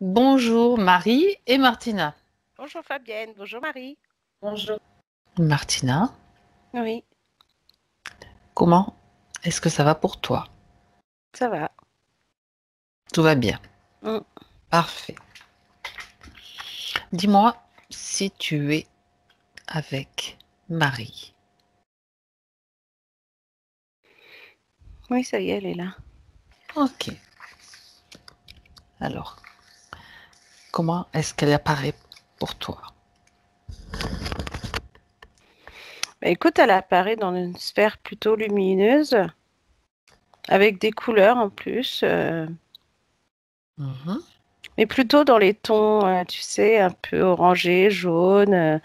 Bonjour Marie et Martina. Bonjour Fabienne, bonjour Marie. Bonjour. Martina, Oui, comment est-ce que ça va pour toi? ça va. Tout va bien. Mm. Parfait. Dis-moi si tu es avec Marie. Oui, ça y est, elle est là. Ok. Alors, comment est-ce qu'elle apparaît pour toi? Bah, écoute, elle apparaît dans une sphère plutôt lumineuse, avec des couleurs en plus, Mhm. mais plutôt dans les tons, tu sais, un peu orangé, jaune.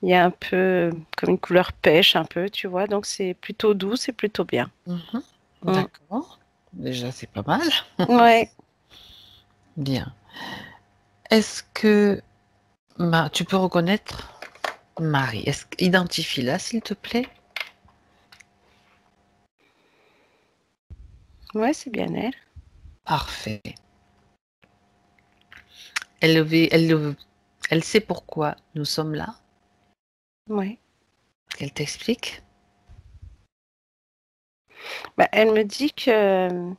Il y a un peu comme une couleur pêche, un peu, tu vois. Donc c'est plutôt doux, c'est plutôt bien. Mhm. Mm. D'accord. Déjà, c'est pas mal. Ouais. Bien. Est-ce que tu peux reconnaître Marie? Identifie-la, s'il te plaît. Ouais, c'est bien elle. Parfait. Elle sait pourquoi nous sommes là. Ouais. Elle t'explique. Bah, elle me dit que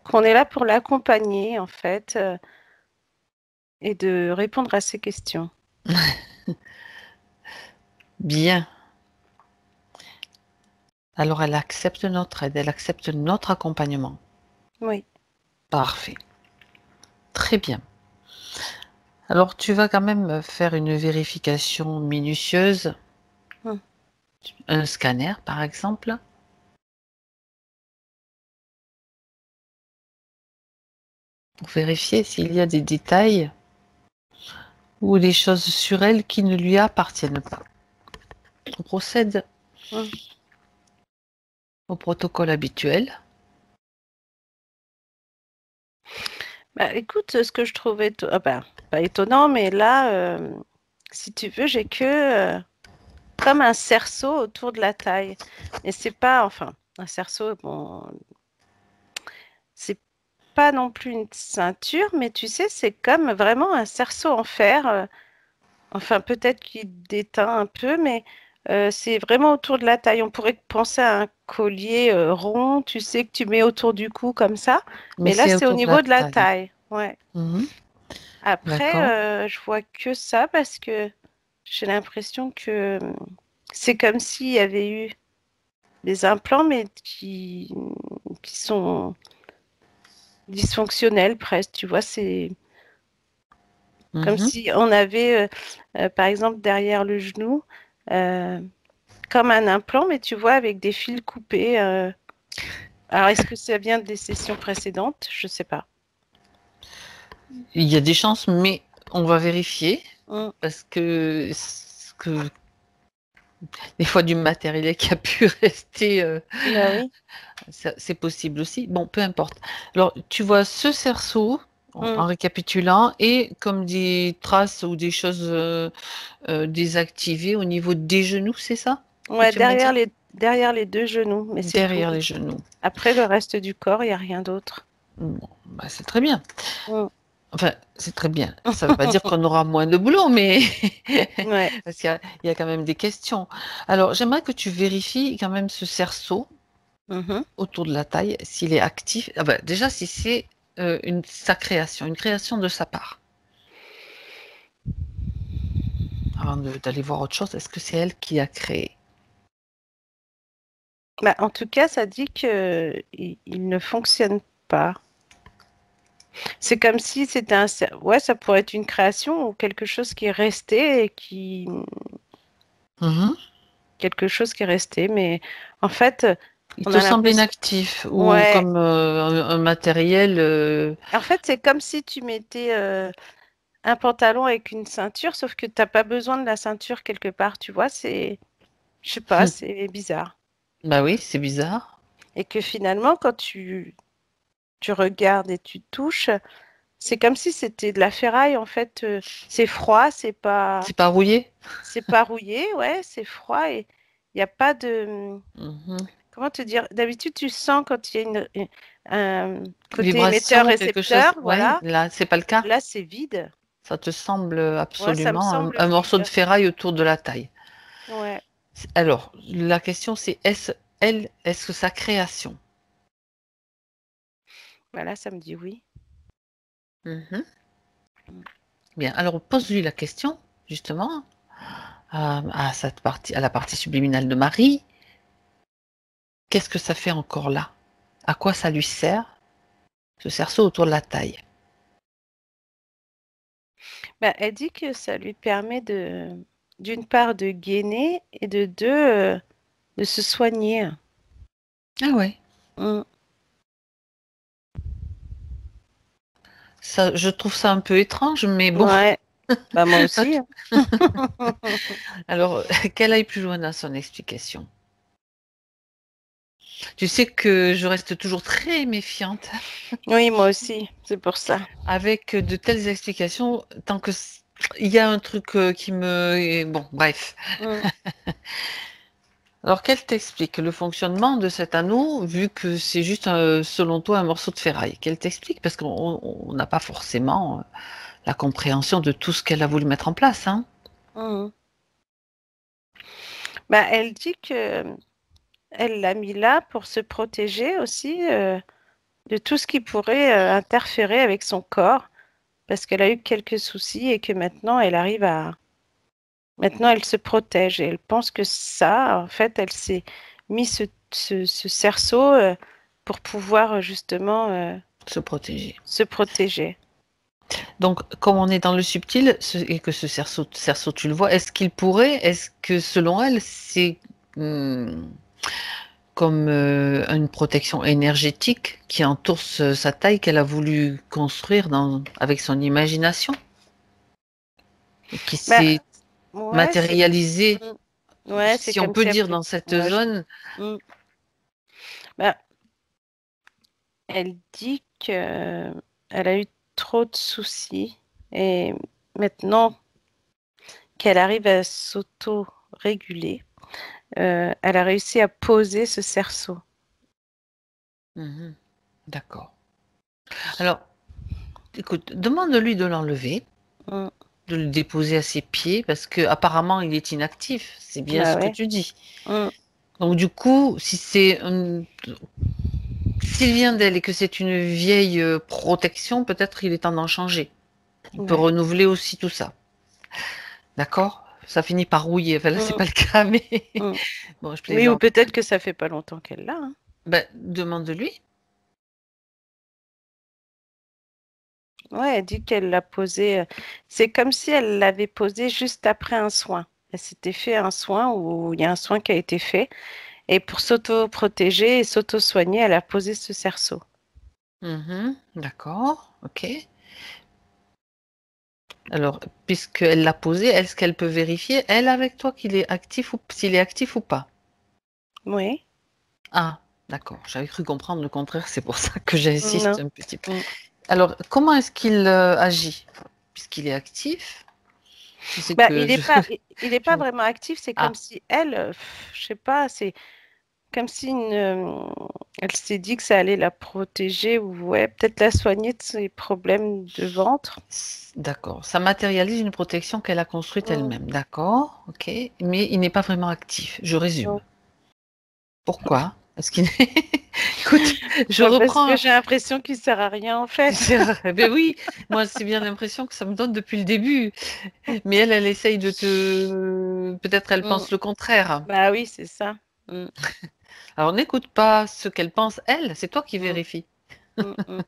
qu'on est là pour l'accompagner, en fait, et de répondre à ses questions. Bien. Alors elle accepte notre aide, elle accepte notre accompagnement. Oui. Parfait. Très bien. Alors tu vas quand même faire une vérification minutieuse, Mm. un scanner par exemple, pour vérifier s'il y a des détails ou des choses sur elle qui ne lui appartiennent pas. On procède Mm. au protocole habituel. Bah, écoute, ce que je trouvais, pas étonnant, mais là, si tu veux, j'ai que comme un cerceau autour de la taille. Et c'est pas, enfin, un cerceau, bon, c'est pas non plus une ceinture, mais tu sais, c'est comme vraiment un cerceau en fer. Enfin, peut-être qu'il déteint un peu, mais c'est vraiment autour de la taille. On pourrait penser à un collier rond, tu sais, que tu mets autour du cou comme ça. Mais Mais là, c'est c'est au autour de la niveau de la taille. taille. Ouais. Mhm. Après, D'accord. je vois que ça parce que j'ai l'impression que c'est comme s'il y avait eu des implants, mais qui sont dysfonctionnels presque. Tu vois, c'est comme Mhm. si on avait, par exemple, derrière le genou, euh, comme un implant, mais tu vois, avec des fils coupés. Alors, est-ce que ça vient des sessions précédentes? Je sais pas. Il y a des chances, mais on va vérifier Mm. parce que des fois du matériel qui a pu rester, Bah oui. c'est possible aussi. Bon, peu importe. Alors, tu vois ce cerceau, Mm. en récapitulant, et comme des traces ou des choses désactivées au niveau des genoux, c'est ça que Ouais, tu m'as dit? derrière les deux genoux, mais c'est tout. Derrière les genoux. Après, le reste du corps, il n'y a rien d'autre. Bon, bah, c'est très bien. Mm. Enfin, c'est très bien. Ça ne veut pas dire qu'on aura moins de boulot, mais Ouais. parce qu'il y a quand même des questions. Alors, j'aimerais que tu vérifies quand même ce cerceau Mhm. autour de la taille, s'il est actif. Ah ben, déjà, si c'est sa création, une création de sa part. Avant d'aller voir autre chose, est-ce que c'est elle qui a créé? Bah, en tout cas, ça dit que il ne fonctionne pas. C'est comme si c'était ouais, ça pourrait être une création ou quelque chose qui est resté et Mhm. quelque chose qui est resté, mais en fait, Il on te a semble l'impression, inactif ou ouais, comme un matériel. en fait, c'est comme si tu mettais un pantalon avec une ceinture, sauf que t'as pas besoin de la ceinture quelque part, tu vois, je sais pas, c'est bizarre. Bah oui, c'est bizarre. Et que finalement, quand tu regardes et tu touches, c'est comme si c'était de la ferraille, en fait, c'est froid, C'est pas rouillé? c'est pas rouillé, ouais, c'est froid et il n'y a pas de, Mhm. comment te dire, d'habitude, tu sens quand il y a un côté Vibration, quelque chose. émetteur-récepteur, Ouais, voilà. là, c'est pas le cas. Là, c'est vide. Ça te semble Ouais, ça me absolument semble un morceau de vide. ferraille autour de la taille. Ouais. Alors, la question c'est est-ce que sa création? Voilà, ça me dit oui. Mhm. Bien, alors pose-lui la question, justement, à cette partie, à la partie subliminale de Marie. Qu'est-ce que ça fait encore là? À quoi ça lui sert, ce cerceau autour de la taille? Bah, elle dit que ça lui permet d'une part, de gainer et de deux, de se soigner. Ah ouais, Mm. ça, je trouve ça un peu étrange, mais bon. Ouais, bah moi aussi. Alors, qu'elle aille plus loin dans son explication. Tu sais que je reste toujours très méfiante Oui, moi aussi, c'est pour ça. avec de telles explications, tant que il y a un truc qui me... Bon, bref. Mm. Alors, qu'elle t'explique le fonctionnement de cet anneau, vu que c'est juste, selon toi, un morceau de ferraille. Qu'elle t'explique, parce qu'on n'a pas forcément la compréhension de tout ce qu'elle a voulu mettre en place. Hein. Mm. Bah, elle dit que elle l'a mis là pour se protéger aussi de tout ce qui pourrait interférer avec son corps, parce qu'elle a eu quelques soucis et que maintenant elle arrive à... Maintenant elle se protège et elle pense que ça, en fait, elle s'est mis ce cerceau pour pouvoir justement Se protéger. se protéger. Donc, comme on est dans le subtil et que ce cerceau, tu le vois, est-ce que selon elle, c'est comme une protection énergétique qui entoure sa taille qu'elle a voulu construire avec son imagination et qui Bah, s'est ouais, matérialisée, ouais, c'est si on comme peut si elle dire, dans cette ouais, zone. Mm. Bah, elle dit que elle a eu trop de soucis et maintenant qu'elle arrive à s'auto-réguler, elle a réussi à poser ce cerceau. Mhm. D'accord. Alors, écoute, demande-lui de l'enlever, Mm. de le déposer à ses pieds, parce que apparemment il est inactif. C'est bien Bah ce que ouais. tu dis. Mm. Donc du coup, si s'il vient d'elle et que c'est une vieille protection, peut-être il est temps d'en changer. On peut Ouais. renouveler aussi tout ça. D'accord? Ça finit par rouiller. Enfin là, c'est Mm. pas le cas, mais Mm. bon, je Oui, ou plaisante. peut-être que ça fait pas longtemps qu'elle l'a, hein. Ben, demande-lui. Ouais, elle dit qu'elle l'a posé. C'est comme si elle l'avait posé juste après un soin. Elle s'était fait un soin ou il y a un soin qui a été fait. Et pour s'auto-protéger et s'auto-soigner, elle a posé ce cerceau. Mhm, d'accord, ok. Alors, puisqu'elle l'a posé, est-ce qu'elle peut vérifier, elle, avec toi, qu'il est actif ou s'il est actif ou pas? Oui. Ah, d'accord. J'avais cru comprendre le contraire, c'est pour ça que j'insiste Non. un petit peu. Mm. Alors, comment est-ce qu'il agit? Puisqu'il est actif, tu sais Bah, que je... il est je- pas vraiment actif. C'est comme Ah, si elle, je sais pas, c'est comme si elle s'est dit que ça allait la protéger ou ouais, peut-être la soigner de ses problèmes de ventre. d'accord. Ça matérialise une protection qu'elle a construite Mm. elle-même. D'accord, ok. Mais il n'est pas vraiment actif. Je résume. Non. Pourquoi? Est-ce qu'il Écoute, je Bah, parce que reprends. j'ai l'impression qu'il sert à rien en Tu fait. sais, ben oui, moi c'est bien l'impression que ça me donne depuis le début. Mais elle essaye de te... Peut-être elle Mm. pense le contraire. Bah oui, c'est ça. Mm. Alors n'écoute pas ce qu'elle pense, elle, c'est toi qui Mm. vérifies. Mm. Mm.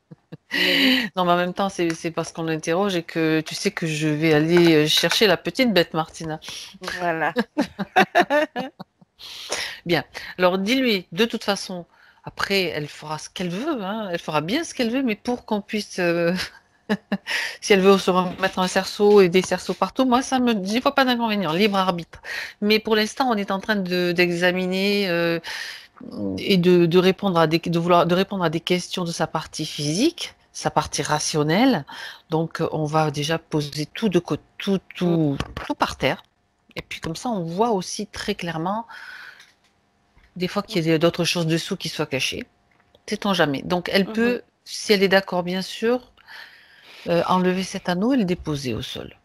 Mais oui, Non, mais en même temps, c'est parce qu'on l'interroge et que tu sais que je vais aller chercher la petite bête, Martina. voilà. Bien. Alors dis-lui, de toute façon, après, elle fera ce qu'elle veut, hein. Elle fera bien ce qu'elle veut, mais pour qu'on puisse, si elle veut se remettre un cerceau et des cerceaux partout, moi, j'y vois pas d'inconvénient, libre arbitre. Mais pour l'instant, on est en train d'examiner et de répondre à de répondre à des questions de sa partie physique, sa partie rationnelle. Donc, on va déjà poser tout de côté, Mm. tout par terre. Et puis comme ça, on voit aussi très clairement des fois qu'il y a d'autres choses dessous qui soient cachées. sait-on jamais. Donc, elle peut, si elle est d'accord, bien sûr, enlever cet anneau et le déposer au sol,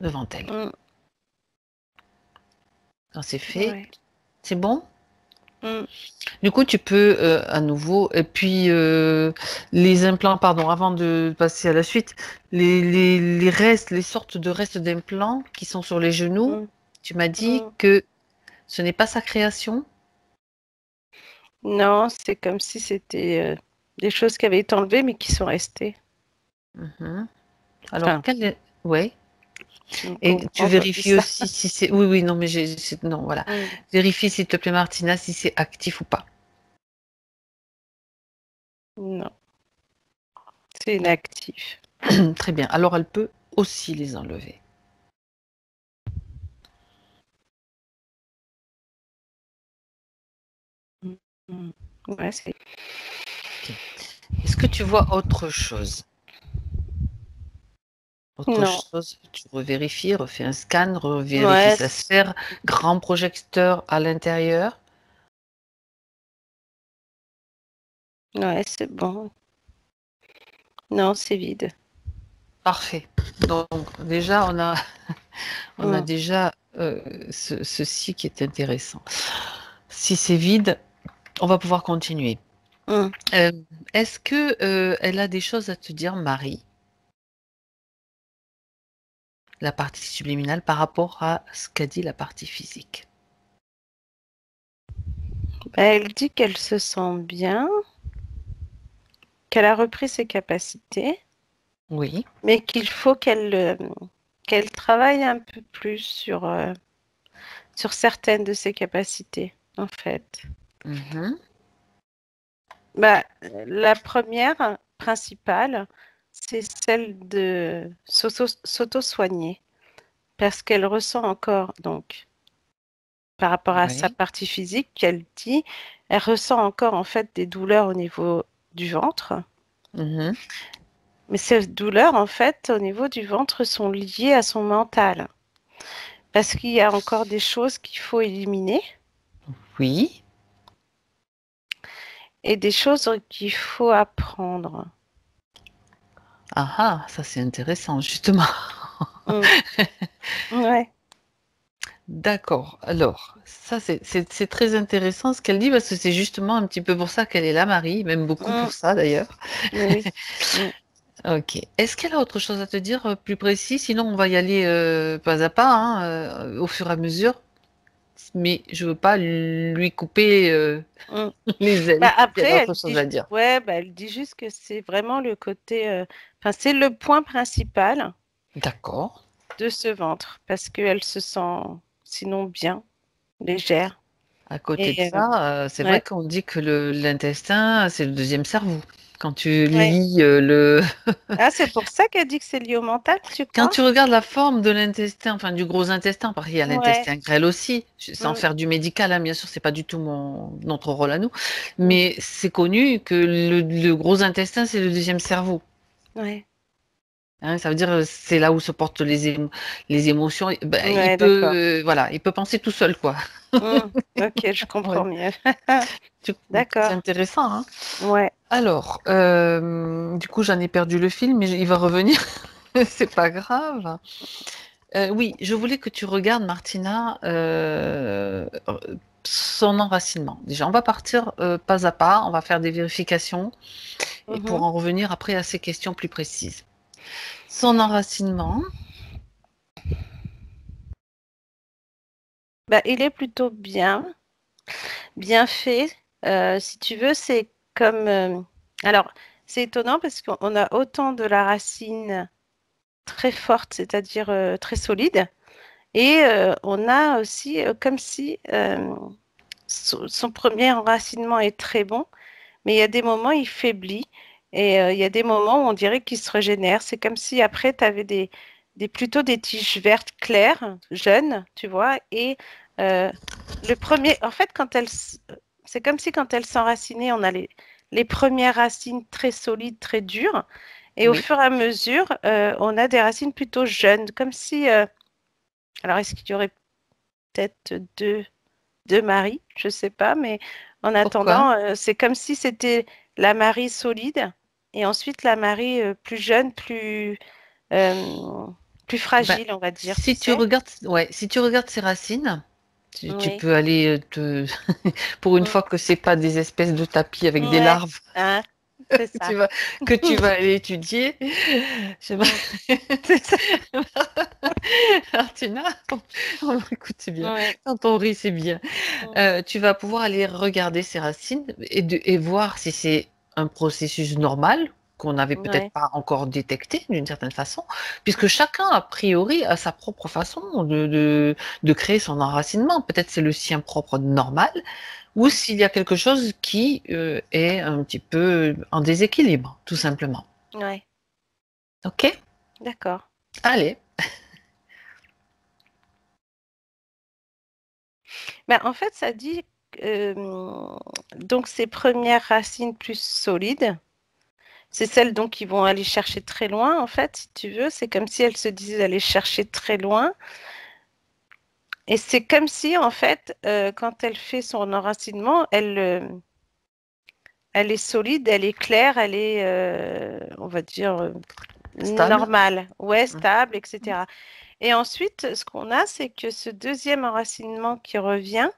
devant elle. Quand c'est fait, Ouais. c'est bon? Du coup, tu peux à nouveau, et puis les implants, pardon, avant de passer à la suite, les restes, les sortes de restes d'implants qui sont sur les genoux, tu m'as dit que ce n'est pas sa création? Non, c'est comme si c'était des choses qui avaient été enlevées mais qui sont restées. Alors, Enfin, quelle est... Ouais. tu me Et tu comprends quand je dis vérifies ça. aussi si c'est... Oui, oui, non, mais non, voilà. Vérifie, s'il te plaît, Martina, si c'est actif ou pas. Non, c'est inactif. Très bien. Alors, elle peut aussi les enlever. Ouais, c'est... Ok. Est-ce que tu vois autre chose? Autre Non. chose, tu revérifies, refais un scan, revérifie Ouais, sa sphère, grand projecteur à l'intérieur. ouais, c'est bon. Non, c'est vide. Parfait. Donc déjà, on a déjà ceci qui est intéressant. Si c'est vide, on va pouvoir continuer. Est-ce que elle a des choses à te dire, Marie, la partie subliminale, par rapport à ce qu'a dit la partie physique? Elle dit qu'elle se sent bien, qu'elle a repris ses capacités, Oui. mais qu'il faut qu'elle travaille un peu plus sur certaines de ses capacités, en fait. Bah, la première principale, c'est celle de s'auto-soigner, parce qu'elle ressent encore, donc, par rapport à sa Oui. partie physique, qu'elle dit, elle ressent encore en fait des douleurs au niveau du ventre. Mais ces douleurs, en fait, au niveau du ventre, sont liées à son mental. Parce qu'il y a encore des choses qu'il faut éliminer Oui. et des choses qu'il faut apprendre. Ah ah, ça c'est intéressant, justement. Ouais. D'accord. Alors, ça c'est très intéressant ce qu'elle dit parce que c'est justement un petit peu pour ça qu'elle est là, Marie, même beaucoup pour ça d'ailleurs. Oui. Ok. Est-ce qu'elle a autre chose à te dire plus précis? Sinon, on va y aller pas à pas, hein, au fur et à mesure. Mais je veux pas lui couper les ailes. Bah, Il y après, a d'autres choses à dire. ouais, bah, elle dit juste que c'est vraiment le côté, enfin, c'est le point principal D'accord. de ce ventre parce qu'elle se sent sinon bien, légère. À côté de Et ça, c'est vrai ouais, qu'on dit que l'intestin, c'est le deuxième cerveau. Quand tu ouais. lis le Ah, c'est pour ça qu'elle dit que c'est lié au mental, tu Quand crois? tu regardes la forme de l'intestin, enfin du gros intestin, parce qu'il y a Ouais. l'intestin grêle aussi, sans Mm, faire du médical, hein, bien sûr, c'est pas du tout notre rôle à nous, mm, mais c'est connu que le gros intestin, c'est le deuxième cerveau. ouais. Hein, ça veut dire c'est là où se portent les émotions. Ben, il Ouais, peut d'accord. voilà, il peut penser tout seul quoi. Ok, je comprends Ouais. mieux. Tu- C'est D'accord. intéressant, hein. Ouais. Alors, du coup, j'en ai perdu le fil, mais il va revenir. C'est pas grave. Oui, je voulais que tu regardes, Martina, son enracinement. Déjà, on va partir pas à pas, on va faire des vérifications et pour Mhm. en revenir après à ces questions plus précises. Son enracinement, Bah, il est plutôt bien fait. Si tu veux, c'est comme. Alors, c'est étonnant parce qu'on a autant de la racine très forte, c'est-à-dire très solide, et on a aussi comme si son premier enracinement est très bon, mais il y a des moments il faiblit et il y a des moments où on dirait qu'il se régénère. C'est comme si après tu avais plutôt des tiges vertes claires, jeunes, tu vois, et euh, le premier, en fait, c'est comme si quand elle s'enracinait, on a les premières racines très solides, très dures, et au oui. fur et à mesure, on a des racines plutôt jeunes, comme si, alors est-ce qu'il y aurait peut-être deux maris, je sais pas, mais en Pourquoi? attendant, c'est comme si c'était la Marie solide et ensuite la Marie plus jeune, euh, plus Ben, fragile, on va dire, tu si tu sais? regardes, ouais, si tu regardes ses racines, tu Oui. peux aller te pour une Mm. fois que c'est pas des espèces de tapis avec des Ouais, larves hein, c'est tu ça. vas, que tu vas aller étudier. Je sais pas. Mm. C'est ça. Martina, oh, écoute, c'est bien. Ouais. Quand on rit, c'est bien. Mm. Tu vas pouvoir aller regarder ces racines et voir si c'est un processus normal qu'on n'avait peut-être Ouais. pas encore détecté d'une certaine façon, puisque chacun, a priori, a sa propre façon de créer son enracinement. Peut-être c'est le sien propre normal, ou Mm. s'il y a quelque chose qui est un petit peu en déséquilibre, tout simplement. Ouais. Ok? D'accord. Allez. Ben, en fait, ça dit donc ces premières racines plus solides, c'est celles donc qui vont aller chercher très loin, en fait, si tu veux. C'est comme si elles se disaient d'aller chercher très loin. Et c'est comme si, en fait, quand elle fait son enracinement, elle est solide, elle est claire, elle est, on va dire, Stable. normale, ouais, Mhm. stable, etc. Et ensuite, ce qu'on a, c'est que ce deuxième enracinement qui revient,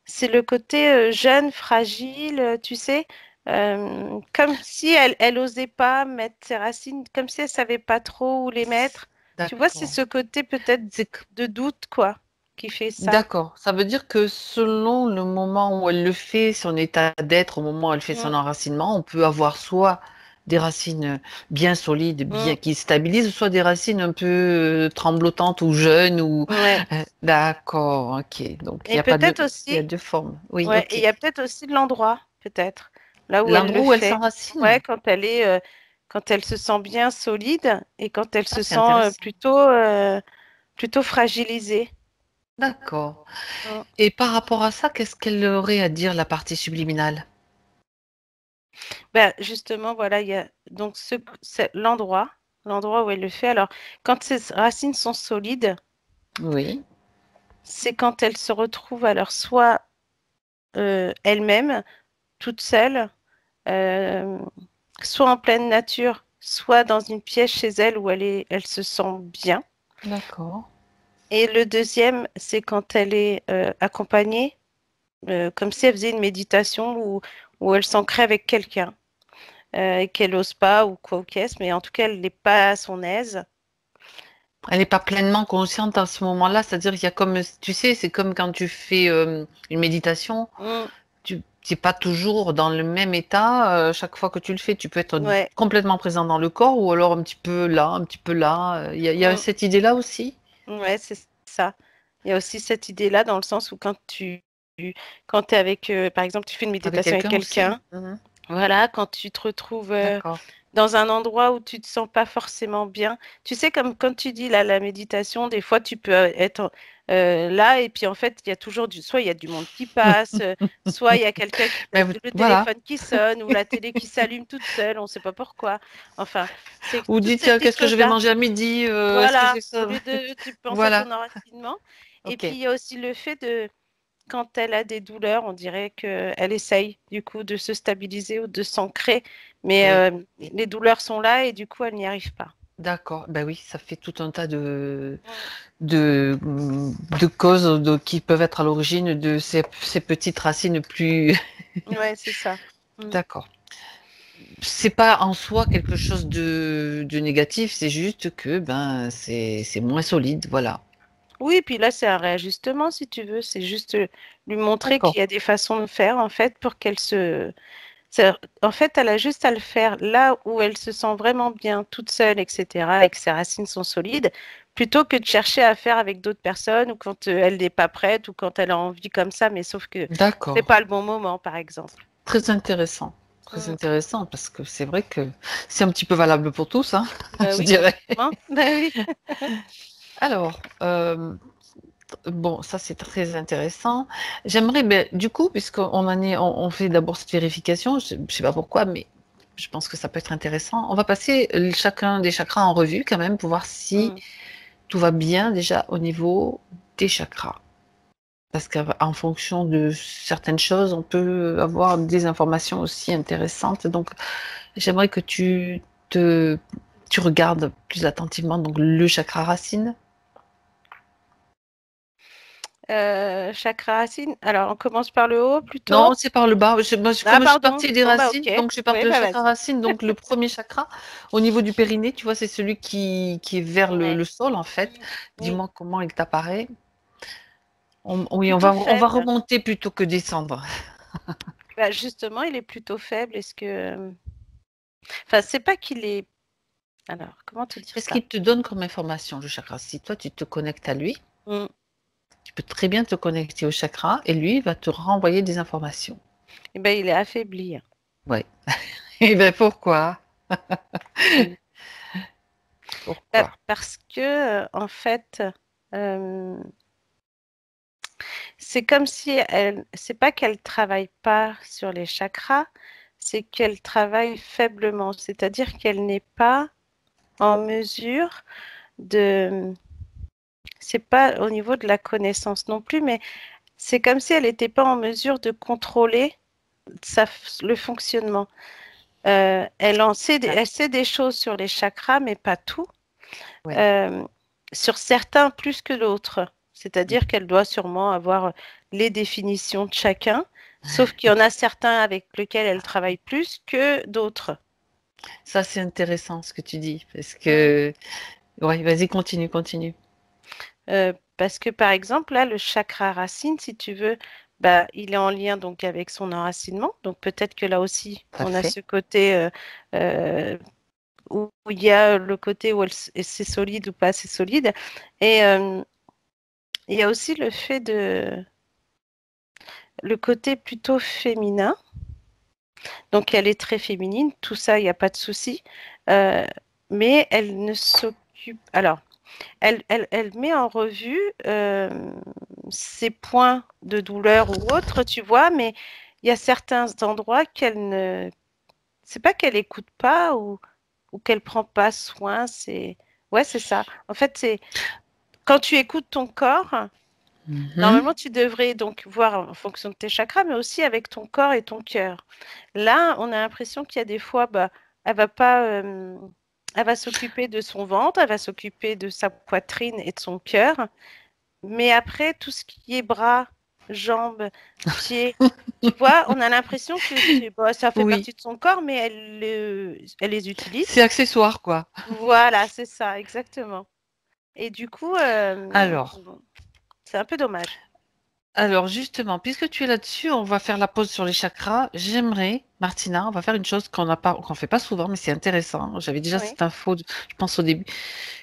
c'est le côté jeune, fragile, tu sais, comme si elle osait pas mettre ses racines, comme si elle savait pas trop où les mettre. Tu vois, c'est D'accord. ce côté peut-être C'est que- de doute, quoi, qui fait ça. D'accord. Ça veut dire que selon le moment où elle le fait, son état d'être, au moment où elle fait Mm, son enracinement, on peut avoir soit des racines bien solides, bien mm. qui stabilisent, soit des racines un peu tremblotantes ou jeunes ou Ouais. d'accord, ok. Donc il Et y a pas de peut-être il y a aussi, deux formes. Oui, ouais, et il ok. y a peut-être aussi l'endroit, peut-être, là où elle le L'endroit où elle fait. s'enracine. Ouais, quand elle se sent bien solide et quand elle Ah, se c'est sent intéressant. plutôt fragilisée. D'accord. Mm. Et par rapport à ça, qu'est-ce qu'elle aurait à dire la partie subliminale? Ben, justement, voilà, il y a donc c'est l'endroit où elle le fait. Alors, quand ses racines sont solides, Oui. c'est quand elle se retrouve alors soit elle-même, toute seule, euh, soit en pleine nature, soit dans une pièce chez elle où elle se sent bien. D'accord. Et le deuxième, c'est quand elle est accompagnée, comme si elle faisait une méditation où elle s'ancrait avec quelqu'un et qu'elle n'ose pas ou quoi ou qu'est-ce, mais en tout cas, elle n'est pas à son aise. Elle n'est pas pleinement consciente à ce moment-là, c'est-à-dire qu'il y a comme, tu sais, c'est comme quand tu fais une méditation, Mm, tu n'es pas toujours dans le même état chaque fois que tu le fais. Tu peux être ouais, complètement présent dans le corps ou alors un petit peu là, un petit peu là. Il y a mm, cette idée-là aussi. ouais, c'est ça. Il y a aussi cette idée-là dans le sens où quand tu es avec, par exemple, tu fais une Avec méditation avec quelqu'un aussi. quelqu'un, Mhm. voilà, quand tu te retrouves D'accord. dans un endroit où tu te sens pas forcément bien. Tu sais, comme quand tu dis là, la méditation, des fois tu peux être là et puis en fait, il y a toujours soit il y a du monde qui passe, soit il y a quelqu'un Mais le voilà. téléphone qui sonne ou la télé qui s'allume toute seule, on ne sait pas pourquoi. Enfin, c'est Ou toutes dis, ces tiens, petites qu'est-ce que je vais choses-là. manger à midi? Est-ce que Voilà, c'est au ça? lieu de tu penses à Voilà. ton enracinement. Et puis Ok. il y a aussi le fait de quand elle a des douleurs, on dirait qu'elle essaye du coup de se stabiliser ou de s'ancrer, mais Oui. les douleurs sont là et du coup elle n'y arrive pas. D'accord. Ben oui, ça fait tout un tas Mm. de, de causes qui peuvent être à l'origine de ces petites racines plus. Ouais, c'est ça. Mm. D'accord. C'est pas en soi quelque chose de négatif, c'est juste que ben c'est moins solide, voilà. Oui, puis là c'est un réajustement si tu veux, c'est juste lui montrer D'accord. qu'il y a des façons de faire en fait pour qu'elle se en fait, elle a juste à le faire là où elle se sent vraiment bien, toute seule, etc., et que ses racines sont solides, plutôt que de chercher à faire avec d'autres personnes ou quand elle n'est pas prête ou quand elle a envie comme ça, mais sauf que c'est D'accord. pas le bon moment, par exemple. Très intéressant. Très Mm. intéressant parce que c'est vrai que c'est un petit peu valable pour tous, hein, Bah je oui, dirais. complètement. Bah oui. Alors, bon, ça c'est très intéressant. J'aimerais, ben, du coup, puisqu'on en est, on fait d'abord cette vérification, je ne sais pas pourquoi, mais je pense que ça peut être intéressant. On va passer chacun des chakras en revue quand même pour voir si Mm. tout va bien déjà au niveau des chakras. parce qu'en fonction de certaines choses, on peut avoir des informations aussi intéressantes. Donc, j'aimerais que te, tu regardes plus attentivement donc le chakra racine. Chakra racine. Alors, on commence par le haut plutôt. Non, c'est par le bas. Ah, Comme je suis pardon. partie des Bon, bah, racines, ok. donc je pars Oui, le bah, chakra vas-y. racine, donc le premier chakra au niveau du périnée, tu vois, c'est celui qui est vers Ouais. le sol en fait. Oui. Dis-moi comment il t'apparaît. Oui, Plutôt on va faible. remonter plutôt que descendre. Bah, justement, il est plutôt faible. Est-ce que. Enfin, c'est pas qu'il est. Alors, comment te dire Qu'est-ce ça? qu'il te donne comme information, le chakra? Si toi, tu te connectes à lui, Mm. tu peux très bien te connecter au chakra et lui va te renvoyer des informations. Eh ben, il est affaibli. Ouais. Et ben pourquoi? Mm. Pourquoi? Parce que, en fait, euh, c'est comme si elle, c'est pas qu'elle travaille pas sur les chakras, c'est qu'elle travaille faiblement. C'est-à-dire qu'elle n'est pas en mesure de, c'est pas au niveau de la connaissance non plus, mais c'est comme si elle n'était pas en mesure de contrôler le fonctionnement. Elle sait des choses sur les chakras, mais pas tout. Ouais. Euh, sur certains plus que d'autres. C'est-à-dire qu'elle doit sûrement avoir les définitions de chacun, sauf qu'il y en a certains avec lesquels elle travaille plus que d'autres. Ça, c'est intéressant ce que tu dis, parce Mm. que, ouais, vas-y, continue, continue. Parce que par exemple, là, le chakra racine, si tu veux, bah, il est en lien donc avec son enracinement. Donc peut-être que là aussi, Tout à on a fait. ce côté euh, où il y a le côté où c'est solide ou pas assez solide. Et il y a aussi le côté plutôt féminin. Donc elle est très féminine, tout ça, il n'y a pas de souci. Euh, mais elle ne s'occupe. Alors, elle met en revue ses points de douleur ou autres, tu vois, mais il y a certains endroits qu'elle ne. C'est pas qu'elle écoute pas ou qu'elle prend pas soin, c'est. Ouais, c'est ça. En fait, c'est quand tu écoutes ton corps, Mhm. normalement, tu devrais donc voir en fonction de tes chakras, mais aussi avec ton corps et ton cœur. Là, on a l'impression qu'il y a des fois, bah, elle va pas, elle va s'occuper de son ventre, elle va s'occuper de sa poitrine et de son cœur, mais après, tout ce qui est bras, jambes, pieds, tu vois, on a l'impression que bah, ça fait Oui, partie de son corps, mais elle les c'est utilise. accessoire, quoi. Voilà, c'est ça, exactement. Et du coup, Alors, c'est un peu dommage. alors justement, puisque tu es là-dessus, on va faire la pause sur les chakras. J'aimerais, Martina, on va faire une chose qu'on fait pas souvent, mais c'est intéressant. J'avais déjà Oui. cette info, je pense au début,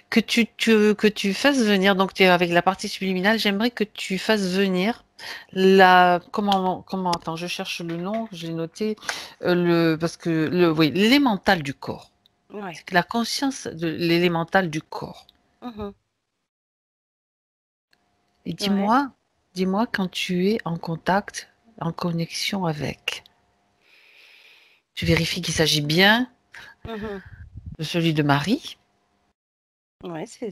que tu fasses venir, donc tu es avec la partie subliminale, j'aimerais que tu fasses venir attends, je cherche le nom, j'ai noté, parce que, oui, l'élémental du corps. Ouais. C'est que la conscience de l'élémental du corps. Mhm. Et Ouais. dis-moi quand tu es en contact, en connexion avec. Tu vérifies qu'il s'agit bien Mhm. de celui de Marie. Ouais, c'est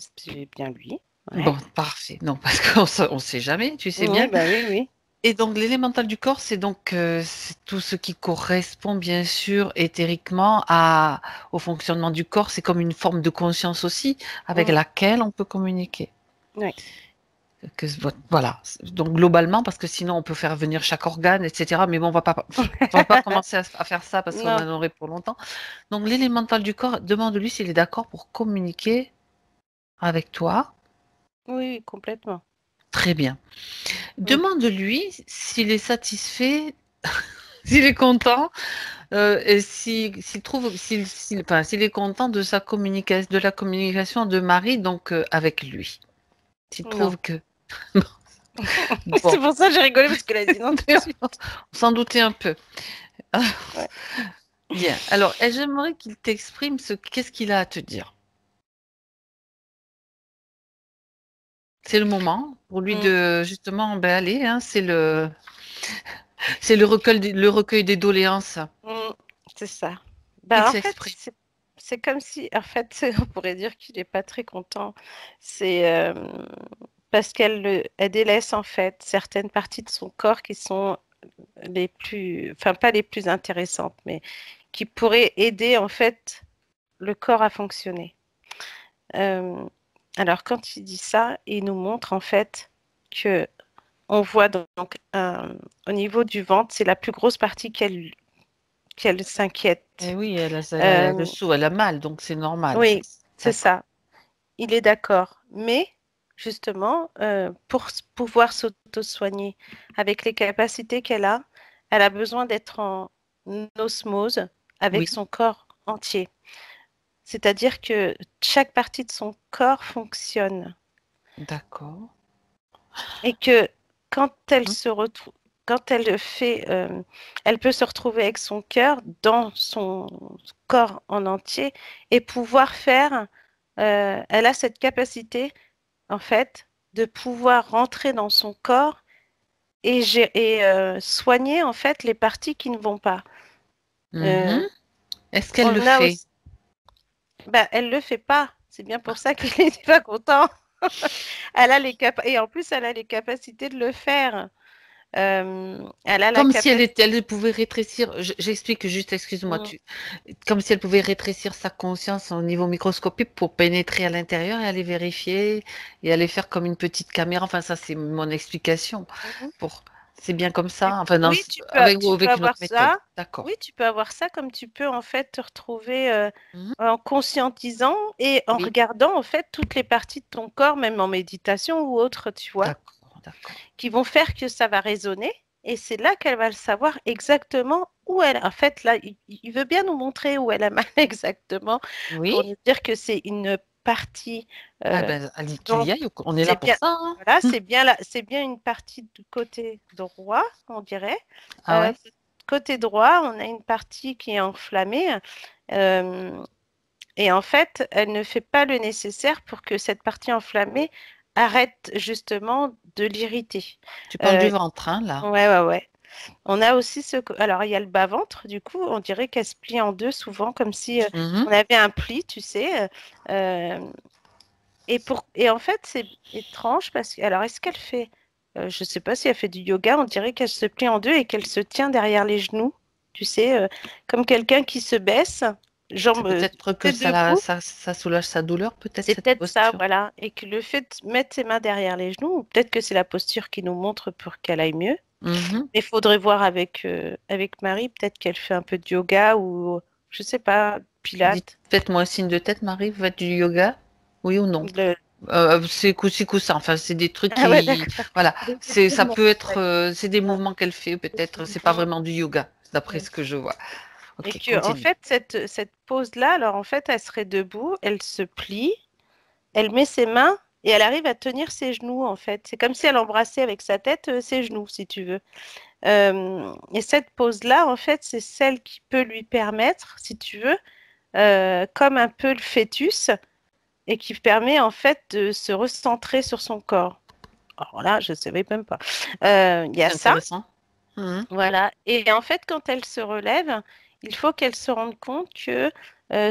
bien lui. Ouais. Bon, parfait. Non, parce qu'on ne sait jamais, tu sais Oui, bien. bah oui, oui. Et donc, l'élémental du corps, c'est donc c'est tout ce qui correspond, bien sûr, éthériquement au fonctionnement du corps. C'est comme une forme de conscience aussi, avec Mm. laquelle on peut communiquer. Oui. Voilà. Donc, globalement, parce que sinon, on peut faire venir chaque organe, etc. Mais bon, on va pas commencer à faire ça parce qu'on Non, en aurait pour longtemps. Donc, l'élémental du corps, demande-lui s'il est d'accord pour communiquer avec toi. oui, complètement. Très bien. Mm. Demande-lui s'il est satisfait, s'il est content, et s'il trouve, enfin, s'il est content de sa communication, de la communication de Marie, donc avec lui. S'il Non. trouve que C'est bon, pour ça que j'ai rigolé parce qu'elle a dit non tout de suite. on s'en doutait un peu. Ouais. Bien. Alors, j'aimerais qu'il t'exprime qu'est-ce qu'il a à te dire. C'est le moment pour lui Mm. de justement, ben allez, hein, c'est le recueil des doléances. Mm. C'est ça. Qu'il Bah, en fait, s'exprime. c'est comme si, en fait, on pourrait dire qu'il n'est pas très content. C'est parce elle délaisse en fait certaines parties de son corps qui sont les plus, enfin pas les plus intéressantes, mais qui pourraient aider en fait le corps à fonctionner. Euh, alors quand il dit ça, il nous montre en fait que on voit donc au niveau du ventre, c'est la plus grosse partie qu'elle Eh s'inquiète. oui, Euh, elle a mal, donc c'est normal. oui, c'est D'accord. ça. Il est d'accord. Mais justement, pour pouvoir s'auto-soigner avec les capacités qu'elle a, elle a besoin d'être en osmose avec Oui, son corps entier. C'est-à-dire que chaque partie de son corps fonctionne d'accord. et que quand elle Mhm. se retrouve, quand elle fait, elle peut se retrouver avec son cœur dans son corps en entier et pouvoir faire, elle a cette capacité en fait, de pouvoir rentrer dans son corps et soigner en fait les parties qui ne vont pas. Euh, Mhm. Est-ce qu'elle le on a fait? aussi, bah, elle le fait pas. C'est bien pour ça qu'il n'était pas content. Et en plus, elle a les capacités de le faire. Elle a la Comme si capacité. elle pouvait rétrécir, j'explique juste, excuse-moi, comme si elle pouvait rétrécir sa conscience au niveau microscopique pour pénétrer à l'intérieur et aller vérifier et aller faire comme une petite caméra. Enfin, ça, c'est mon explication. Pour... C'est bien comme ça, enfin, Oui, avec ou tu peux avec une autre avoir méthode. ça. D'accord. Oui, tu peux avoir ça comme tu peux en fait te retrouver Mhm. en conscientisant et en Oui, regardant en fait toutes les parties de ton corps, même en méditation ou autre, tu vois, d'accord, d'accord. qui vont faire que ça va résonner. Et c'est là qu'elle va le savoir exactement où elle. En fait, là, il veut bien nous montrer où elle a mal exactement Oui, pour nous dire que c'est une partie ah euh, ben, elle dit qu'il dont y aille, on est là c'est pour bien. ça, hein. Voilà, c'est bien une partie du côté droit, on dirait. Ah Euh, ouais? côté droit, on a une partie qui est enflammée. euh, et en fait, elle ne fait pas le nécessaire pour que cette partie enflammée arrête justement de l'irriter. Tu parles du Euh, ventre, hein, là. ouais, ouais, ouais. On a aussi alors, il y a le bas-ventre, du coup, on dirait qu'elle se plie en deux souvent, comme si Mhm. on avait un pli, tu sais. Et en fait, c'est étrange parce que, alors, est-ce qu'elle fait, je ne sais pas si elle fait du yoga, on dirait qu'elle se plie en deux et qu'elle se tient derrière les genoux, tu sais, comme quelqu'un qui se baisse, C'est jambes, peut-être que tête debout. ça soulage sa douleur, peut-être C'est cette peut-être ça, posture. voilà. Et que le fait de mettre ses mains derrière les genoux, ou peut-être que c'est la posture qui nous montre pour qu'elle aille mieux. Mhm. Mais il faudrait voir avec Marie, peut-être qu'elle fait un peu de yoga ou, je sais pas, pilates. Faites-moi un signe de tête, Marie, vous faites du yoga? Oui ou non? Le- C'est coup-ci, coup-ça. Enfin, c'est des trucs Ah ouais, qui, d'accord. voilà, Des ça étirements, peut être, peut-être. c'est des Ouais. mouvements qu'elle fait, peut-être. C'est pas vraiment du yoga, d'après ce que je vois. Et Ok, que, en continue. fait, cette pose-là, alors en fait, elle serait debout, elle se plie, elle met ses mains et elle arrive à tenir ses genoux, en fait. C'est comme si elle embrassait avec sa tête ses genoux, si tu veux. Et cette pose-là, en fait, c'est celle qui peut lui permettre, si tu veux, comme un peu le fœtus, et qui permet, en fait, de se recentrer sur son corps. Alors là, je ne savais même pas. Il y a C'est ça. intéressant. Mhm. Voilà. Et en fait, quand elle se relève, il faut qu'elle se rende compte que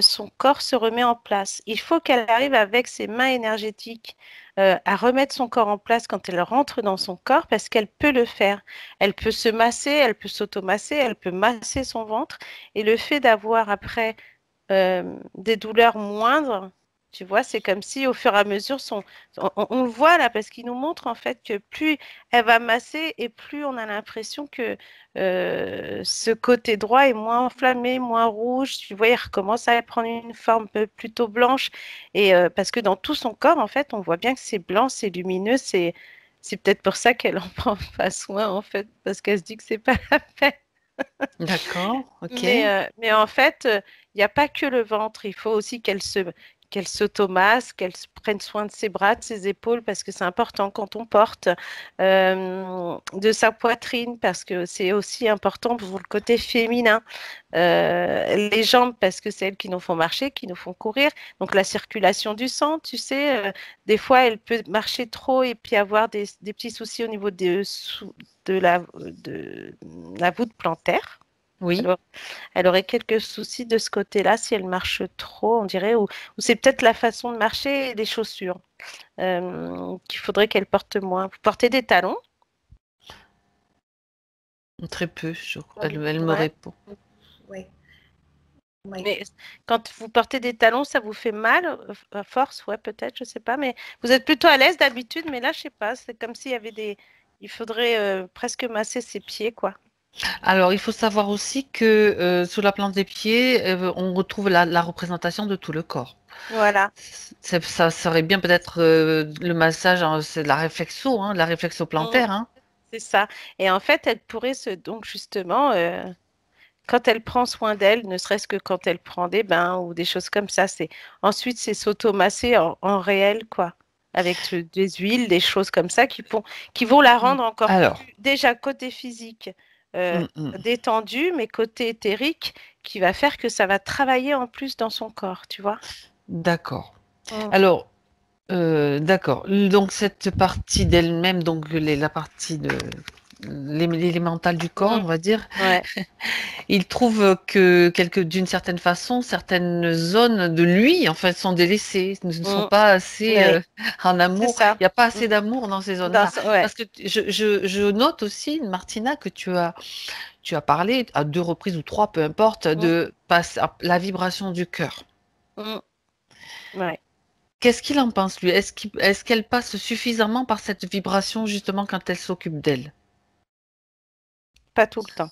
son corps se remet en place. Il faut qu'elle arrive avec ses mains énergétiques à remettre son corps en place quand elle rentre dans son corps parce qu'elle peut le faire. Elle peut se masser, elle peut s'automasser, elle peut masser son ventre. Et le fait d'avoir après des douleurs moindres. Tu vois, c'est comme si au fur et à mesure, on le voit là, parce qu'il nous montre en fait que plus elle va masser et plus on a l'impression que ce côté droit est moins enflammé, moins rouge. Tu vois, il recommence à prendre une forme plutôt blanche. Et parce que dans tout son corps, en fait, on voit bien que c'est blanc, c'est lumineux, c'est peut-être pour ça qu'elle en prend pas soin, en fait, parce qu'elle se dit que c'est pas la peine. D'accord, ok. Mais en fait, il n'y a pas que le ventre. Il faut aussi qu'elle s'automasse, prenne soin de ses bras, de ses épaules, parce que c'est important quand on porte, de sa poitrine, parce que c'est aussi important pour le côté féminin. Les jambes, parce que c'est elles qui nous font marcher, qui nous font courir. Donc la circulation du sang, tu sais, des fois, elle peut marcher trop et puis avoir des petits soucis au niveau de la voûte plantaire. Oui. Elle aurait quelques soucis de ce côté-là si elle marche trop, on dirait, ou c'est peut-être la façon de marcher et des chaussures qu'il faudrait qu'elle porte moins. Vous portez des talons? Très peu, elle me Ouais. répond. Oui. Oui. Mais quand vous portez des talons, ça vous fait mal à force? Ouais, peut-être, je sais pas. Mais vous êtes plutôt à l'aise d'habitude, mais là, je sais pas. C'est comme s'il y avait des. Il faudrait presque masser ses pieds, quoi. Alors, il faut savoir aussi que sous la plante des pieds, on retrouve la représentation de tout le corps. Voilà. Ça serait bien peut-être le massage, hein, c'est de la réflexo, hein, de la réflexo Mm, plantaire. Hein. c'est ça. Et en fait, elle pourrait donc justement, quand elle prend soin d'elle, ne serait-ce que quand elle prend des bains ou des choses comme ça, ensuite c'est s'automasser en réel, quoi. Avec des huiles, des choses comme ça qui vont la Mm. rendre encore Alors, plus, déjà côté physique, euh, mm. détendue, mais côté éthérique, qui va faire que ça va travailler en plus dans son corps, tu vois. D'accord. Mm. Alors, d'accord. Donc cette partie d'elle-même, donc la partie de l'élémental du corps, Mm. on va dire, Ouais. il trouve que d'une certaine façon, certaines zones de lui, en fait, sont délaissées, ne sont Mm. pas assez Ouais. en C'est amour. ça. Il n'y a pas Mm. assez d'amour dans ces zones-là. Ouais. Parce que je note aussi, Martina, que tu as parlé à 2 reprises ou 3, peu importe, Mm. de la vibration du cœur. Mm. Ouais. Qu'est-ce qu'il en pense, lui? Est-ce qu'elle passe suffisamment par cette vibration, justement, quand elle s'occupe d'elle? Pas tout le temps.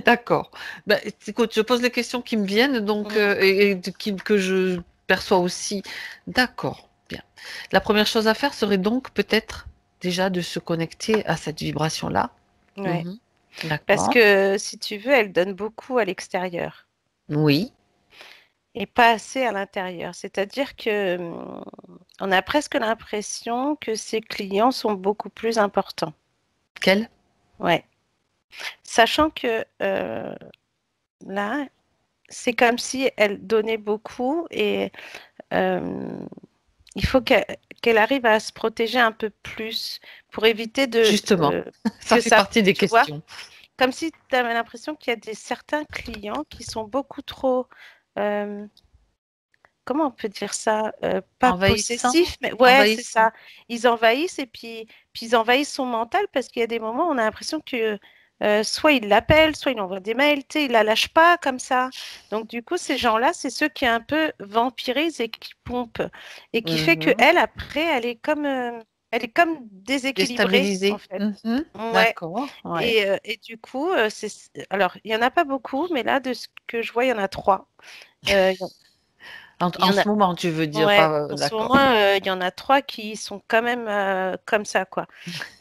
D'accord. Ben, écoute, je pose les questions qui me viennent, donc, Mm. que je perçois aussi. D'accord, bien. La première chose à faire serait donc peut-être déjà de se connecter à cette vibration-là. Ouais. Mhm. Parce D'accord. que si tu veux, elle donne beaucoup à l'extérieur Oui. et pas assez à l'intérieur. C'est-à-dire que on a presque l'impression que ses clients sont beaucoup plus importants. Quelle? Ouais. Sachant que là, c'est comme si elle donnait beaucoup et euh, il faut qu'elle arrive à se protéger un peu plus pour éviter Justement, ça que fait ça, partie des tu vois, questions. comme si tu avais l'impression qu'il y a certains clients qui sont beaucoup trop, euh, comment on peut dire ça, pas Envahissant? possessifs, mais ouais, c'est Envahissant. ça. Ils envahissent et puis ils envahissent son mental parce qu'il y a des moments où on a l'impression que soit il l'appelle, soit il envoie des mails, tu sais, il la lâche pas comme ça. Donc du coup, ces gens-là, c'est ceux qui un peu vampirisent et qui pompent et qui fait que Mhm. elle après, elle est comme déséquilibrée en Déstabilisé. fait. Mhm. Ouais. D'accord. Ouais. Et du coup, alors, il n'y en a pas beaucoup, mais là, de ce que je vois, il y en a trois. Euh, il y En en a, ce moment, tu veux dire, ouais, pas, en ce d'accord. moment, il y en a trois qui sont quand même comme ça, quoi.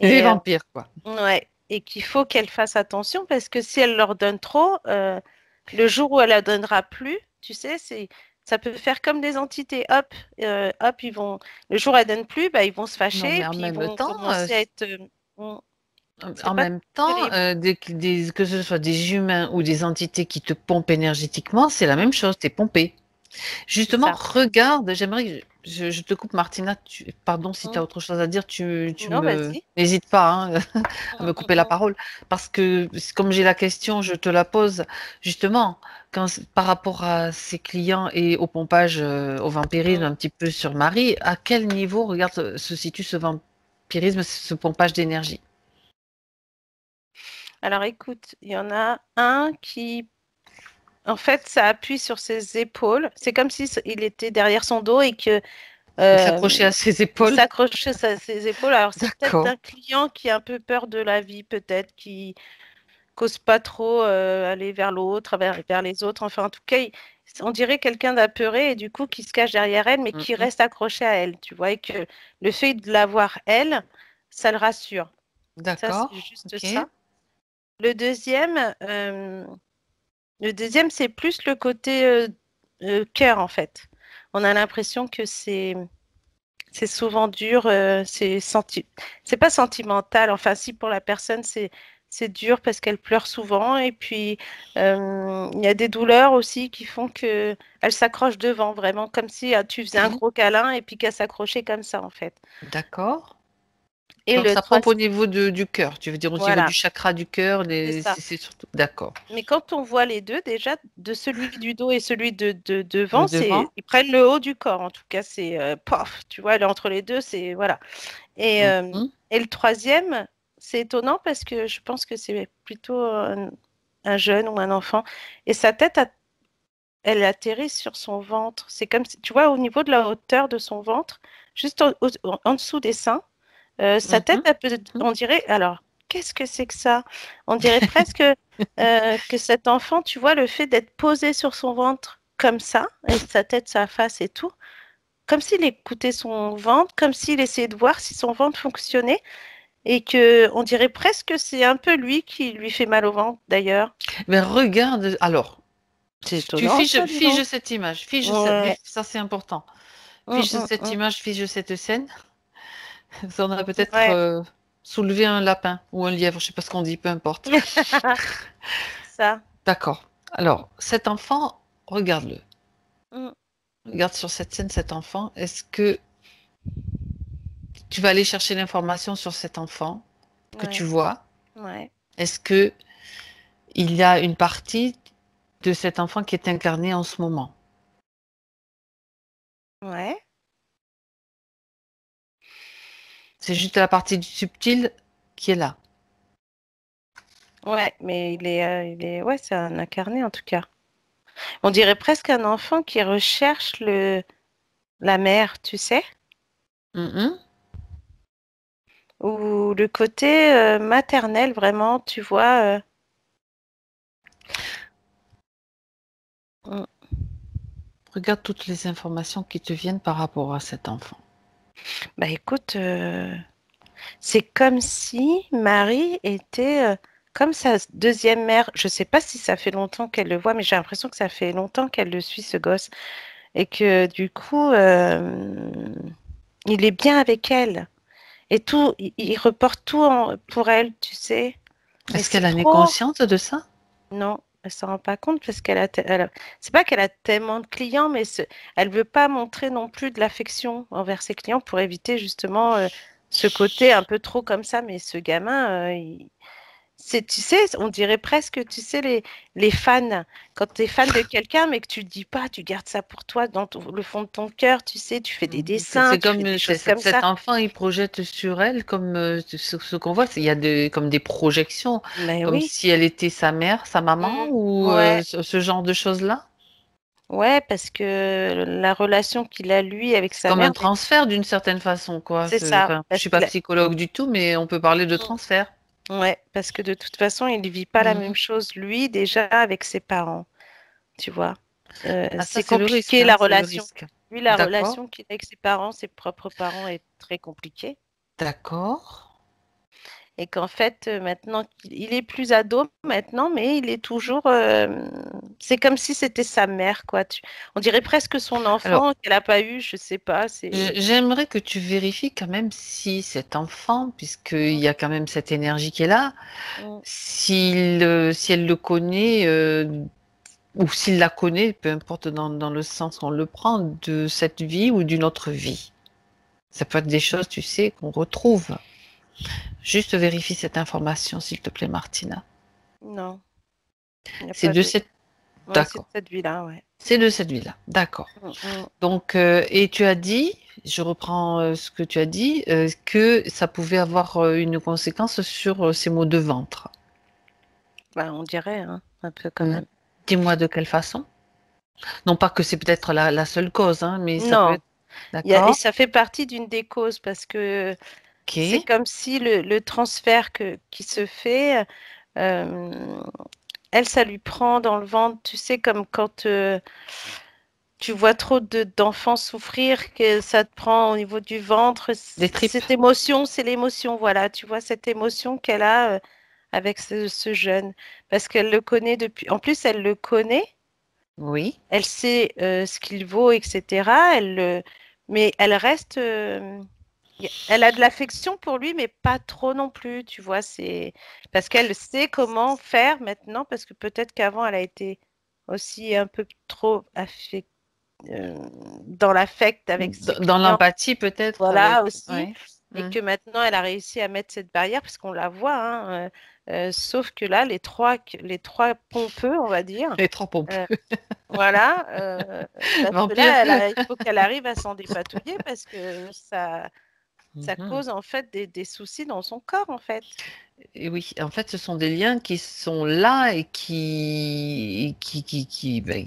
Les Et, vampires, quoi. ouais, et qu'il faut qu'elle fasse attention parce que si elle leur donne trop, le jour où elle la donnera plus, tu sais, ça peut faire comme des entités. Hop, hop, le jour où elle donne plus, bah, ils vont se Non, fâcher, mais et en puis ils même vont temps, commencer à être. C'est en pas même temps, terrible. que ce soit des humains ou des entités qui te pompent énergétiquement, c'est la Mm, même chose, tu es pompé. c'est Justement, ça. regarde, j'aimerais, je te coupe Martina, pardon si tu as Mm. autre chose à dire, Non, vas-y. n'hésite pas hein, à me Mm, couper la parole, parce que comme j'ai la question, je te la pose, justement, par rapport à ses clients et au pompage, au vampirisme mm. un petit peu sur Marie, à quel niveau, regarde, se situe ce vampirisme, ce pompage d'énergie? Alors écoute, il y en a un qui, en fait, ça appuie sur ses épaules. C'est comme si il était derrière son dos et que Il s'accrochait euh, à ses il épaules. s'accrochait à ses épaules. Alors c'est peut-être D'accord. un client qui a un peu peur de la vie, peut-être, qui cause pas trop aller vers l'autre, vers les autres. Enfin, en tout cas, on dirait quelqu'un d'apeuré et du coup qui se cache derrière elle, mais qui Mhm. reste accroché à elle. Tu vois, et que le fait de la voir elle, ça le rassure. Ça, c'est D'accord. juste Ok. ça. Le deuxième, c'est plus le côté cœur, en fait. On a l'impression que c'est souvent dur, c'est pas sentimental. Enfin, si pour la personne, c'est dur parce qu'elle pleure souvent. Et puis, il y a des douleurs aussi qui font que elle s'accroche devant, vraiment, comme si tu faisais un Ok. gros câlin et puis qu'elle s'accrochait comme ça, en fait. D'accord. Et Donc le ça pompe au troisième, niveau du cœur. Tu veux dire au niveau du voilà, chakra du cœur, c'est ça. c'est surtout. D'accord. Mais quand on voit les deux, déjà, de celui du dos et celui de Le devant, devant. ils prennent le haut du corps. En tout cas, c'est pof, tu vois, entre les deux, c'est voilà. Et, euh, Mhm. et le troisième, c'est étonnant parce que je pense que c'est plutôt un jeune ou un enfant. Et sa tête, elle atterrit sur son ventre. C'est comme si, tu vois, au niveau de la hauteur de son ventre, juste en dessous des seins, sa tête, Mhm. Mhm. on dirait, alors, qu'est-ce que c'est que ça? On dirait presque que cet enfant, tu vois, le fait d'être posé sur son ventre comme ça, et sa tête, sa face et tout, comme s'il écoutait son ventre, comme s'il essayait de voir si son ventre fonctionnait, et que on dirait presque que c'est un peu lui qui lui fait mal au ventre, d'ailleurs. Mais regarde, alors, C'est tu étonnant, ça, dis donc. figes cette image, Ouais. ça c'est important. Hum, Fiche hum, cette hum. image, fiche cette scène. Ça en a peut-être Ouais. soulevé un lapin ou un lièvre, je sais pas ce qu'on dit, peu importe. Ça. D'accord. Alors, cet enfant, regarde-le. Hum, Regarde sur cette scène cet enfant. Est-ce que tu vas aller chercher l'information sur cet enfant que tu ouais. vois? Ouais. Est-ce que il y a une partie de cet enfant qui est incarnée en ce moment? Ouais. C'est juste la partie du subtil qui est là. Ouais, mais ouais, c'est un incarné en tout cas. On dirait presque un enfant qui recherche la mère, tu sais, Mhm. ou le côté maternel vraiment, tu vois. Mm. Regarde toutes les informations qui te viennent par rapport à cet enfant. Bah écoute, c'est comme si Marie était comme sa deuxième mère. Je sais pas si ça fait longtemps qu'elle le voit, mais j'ai l'impression que ça fait longtemps qu'elle le suit, ce gosse, et que du coup, il est bien avec elle. Et tout, il reporte tout pour elle, tu sais. Mais Est-ce qu'elle c'est en est trop. consciente de ça? Non, elle s'en rend pas compte parce c'est pas qu'elle a tellement de clients, mais elle veut pas montrer non plus de l'affection envers ses clients pour éviter justement ce côté un peu trop comme ça. Mais ce gamin, tu sais, on dirait presque, tu sais, les fans. Quand tu es fan de quelqu'un, mais que tu le dis pas, tu gardes ça pour toi dans le fond de ton cœur, tu sais, tu fais des dessins, C'est tu fais comme des choses comme cet ça. enfant, il projette sur elle comme ce qu'on voit, il y a comme des projections, Mais comme oui. si elle était sa mère, sa maman Mhm. ou Ouais. ce genre de choses-là. Ouais, parce que la relation qu'il a, lui, avec C'est sa comme un mère, transfert d'une certaine façon, quoi. c'est ça. Enfin, je suis pas psychologue du tout, mais on peut parler de transfert. Ouais, parce que de toute façon, il ne vit pas la Mhm. même chose, lui, déjà, avec ses parents, tu vois. Ah, ça, C'est c'est le risque, compliqué, hein, la c'est le relation. risque. Lui, la D'accord, relation qu'il a avec ses parents, ses propres parents, est très compliquée. d'accord. Et qu'en fait, maintenant, il est plus ado maintenant, mais il est toujours. C'est comme si c'était sa mère, quoi. On dirait presque son Alors, enfant qu'elle n'a pas eu, je sais pas. C'est. j'aimerais que tu vérifies quand même si cet enfant, puisqu'il y a quand même cette énergie qui est là, Mm, si elle le connaît, ou s'il la connaît, peu importe dans le sens qu'on le prend, de cette vie ou d'une autre vie. Ça peut être des choses, tu sais, qu'on retrouve. Juste vérifie cette information, s'il te plaît, Martina. non, il n'y a C'est pas de de. cette... Ouais, c'est de D'accord. cette vie-là, ouais. C'est de cette vie-là. D'accord. Mm, mm. Donc, et tu as dit, je reprends ce que tu as dit, que ça pouvait avoir une conséquence sur ces maux de ventre. Bah, on dirait, hein, un peu quand Hmm. même. Dis-moi de quelle façon. Non pas que c'est peut-être la seule cause, hein, mais ça peut Non, être... et D'accord. ça fait partie d'une des causes parce que c'est Ok. comme si le transfert qui se fait, euh, elle, ça lui prend dans le ventre, tu sais, comme quand tu vois trop d'enfants souffrir, que ça te prend au niveau du ventre. Des tripes. Cette émotion, c'est l'émotion, voilà, tu vois, cette émotion qu'elle a avec ce jeune, parce qu'elle le connaît depuis. En plus, elle le connaît. Oui. Elle sait ce qu'il vaut, etc. Mais elle reste, elle a de l'affection pour lui, mais pas trop non plus, tu vois. C'est parce qu'elle sait comment faire maintenant, parce que peut-être qu'avant elle a été aussi un peu trop euh, dans l'affect avec ses Dans clients, l'empathie peut-être avec... voilà aussi. Ouais. et Mm. que maintenant elle a réussi à mettre cette barrière parce qu'on la voit, hein, sauf que là, les trois pompeux, on va dire, Les trois pompes. euh, voilà, parce que Vampire. là, il faut qu'elle arrive à s'en dépatouiller parce que ça Mhm. cause en fait des soucis dans son corps, en fait. Et oui, en fait, ce sont des liens qui sont là et qui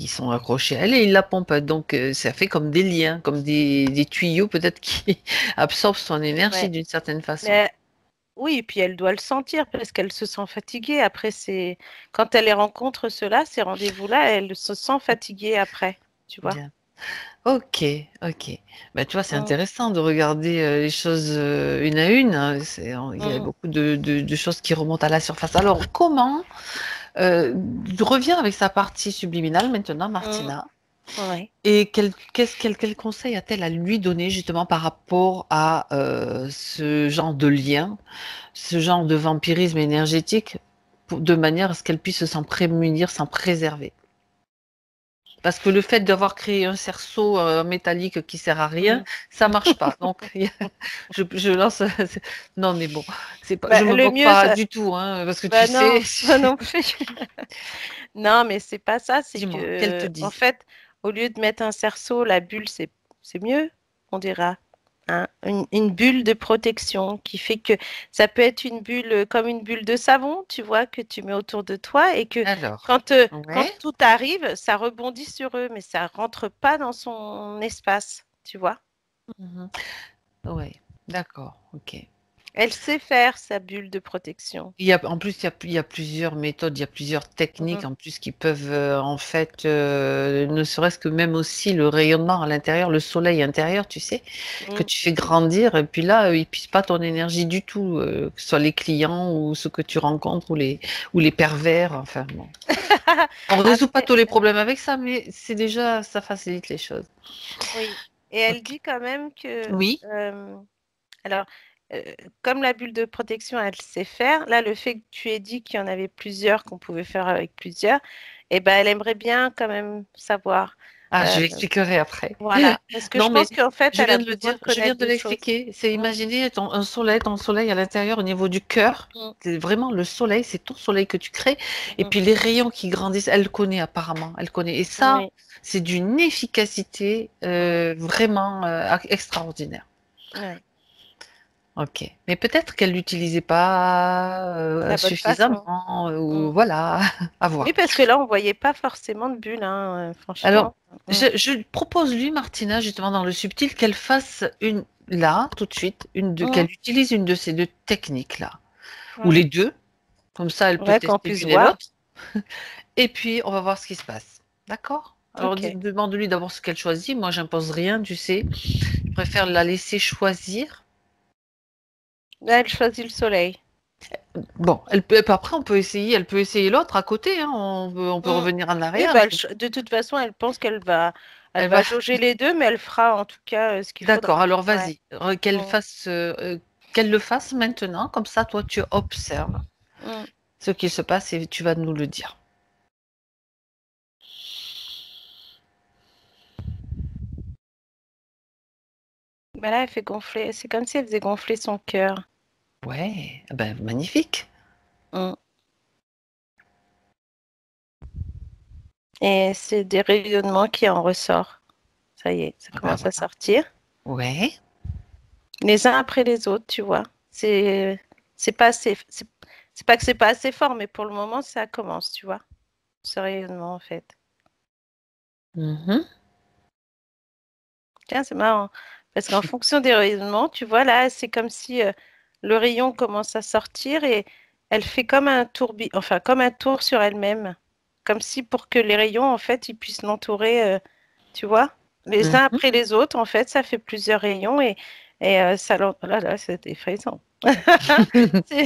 sont accrochés à elle et il la pompe. Donc, ça fait comme des liens, comme des tuyaux peut-être qui absorbent son énergie Ouais. d'une certaine façon. Mais oui, et puis elle doit le sentir parce qu'elle se sent fatiguée. Après, c'est quand elle les rencontre, ceux-là, ces rendez-vous-là, elle se sent fatiguée après, tu vois. Bien. Ok, ok. Bah, tu vois, c'est Mm, intéressant de regarder les choses une à une, hein. Il y a mm, beaucoup de choses qui remontent à la surface. Alors, comment je reviens avec sa partie subliminale maintenant, mm. Martina. Ouais. Et quel conseil a-t-elle à lui donner justement par rapport à ce genre de lien, ce genre de vampirisme énergétique, de manière à ce qu'elle puisse s'en prémunir, s'en préserver? Parce que le fait d'avoir créé un cerceau métallique qui sert à rien, Mm. ça marche pas. Donc, je lance. Non, mais bon, c'est pas, Bah, je me le moque mieux, pas ça... du tout, hein, parce que tu bah sais. non, moi non plus. Non, mais c'est pas ça. C'est Dis-moi, qu'elle te que, en dise. fait, au lieu de mettre un cerceau, la bulle, c'est mieux, on dira. Hein, une bulle de protection qui fait que ça peut être une bulle comme une bulle de savon, tu vois, que tu mets autour de toi et que Alors, quand ouais. tout arrive, ça rebondit sur eux, mais ça rentre pas dans son espace, tu vois. Mhm. Ouais, d'accord, ok. Elle sait faire sa bulle de protection. En plus, il y a plusieurs méthodes, il y a plusieurs techniques Mhm, en plus qui peuvent, en fait, ne serait-ce que même aussi le rayonnement à l'intérieur, le soleil intérieur, tu sais, que mhm. tu fais grandir, et puis là, ils puissent pas ton énergie du tout, que ce soit les clients ou ceux que tu rencontres ou les pervers, enfin bon. On résout pas Après, tous les problèmes avec ça, mais c'est déjà, ça facilite les choses. oui. Et elle Ok. dit quand même que, Oui. alors, comme la bulle de protection, elle sait faire, là, le fait que tu aies dit qu'il y en avait plusieurs, qu'on pouvait faire avec plusieurs, eh ben, elle aimerait bien quand même savoir. Ah, je Euh, l'expliquerai après. voilà. Parce que je Non, mais pense qu'en fait, je elle a viens de le besoin dire, de je viens connaître de des choses. l'expliquer. C'est Mm, imaginer ton soleil à l'intérieur au niveau du cœur. mm, C'est vraiment le soleil, c'est ton soleil que tu crées. Et mm. puis les rayons qui grandissent, elle connaît apparemment, elle connaît. Et ça, Oui. c'est d'une efficacité Mm, vraiment extraordinaire. ouais. Ok. Mais peut-être qu'elle l'utilisait pas La bonne façon. suffisamment, Mm. ou voilà, à Oui, voir. parce que là, on voyait pas forcément de bulles, hein, Alors, franchement. Mm, je propose lui, Martina, justement dans le subtil, qu'elle fasse une là, tout de suite, mm, qu'elle utilise une de ces deux techniques-là, ou les ouais. deux, comme ça elle peut Ouais, qu'on tester puisse l'une et voir. l'autre, et puis on va voir ce qui se passe. D'accord? Alors Ok. demande-lui d'abord ce qu'elle choisit. Moi, j'impose rien, tu sais. Je préfère la laisser choisir. Là, elle choisit le soleil. Bon, après on peut essayer, elle peut essayer l'autre à côté, hein. On peut Mm. revenir en Oui, arrière. bah, de toute façon, elle pense elle Elle va va. jauger les deux, mais elle fera en tout cas ce qu'il D'accord, faudra. alors Ouais. vas-y, Mm, qu'elle le fasse maintenant, comme ça toi tu observes mm. ce qui se passe et tu vas nous le dire. Bah là, elle fait gonfler. C'est comme si elle faisait gonfler son cœur. Ouais, ah ben magnifique. Mm. Et c'est des rayonnements qui en ressortent. Ça y est, ça Ah ben commence à voilà. sortir. Ouais. Les uns après les autres, tu vois. C'est pas assez. C'est pas que c'est pas assez fort, mais pour le moment, ça commence, tu vois. Ce rayonnement, en fait. Mhm. Tiens, c'est marrant. Parce qu'en fonction des rayonnements, tu vois, là, c'est comme si le rayon commence à sortir et elle fait comme un enfin, comme un tour sur elle-même. Comme si pour que les rayons, en fait, ils puissent l'entourer, tu vois, les uns Mhm. après les autres, en fait, ça fait plusieurs rayons et ça oh là, là, c'est effrayant. C'est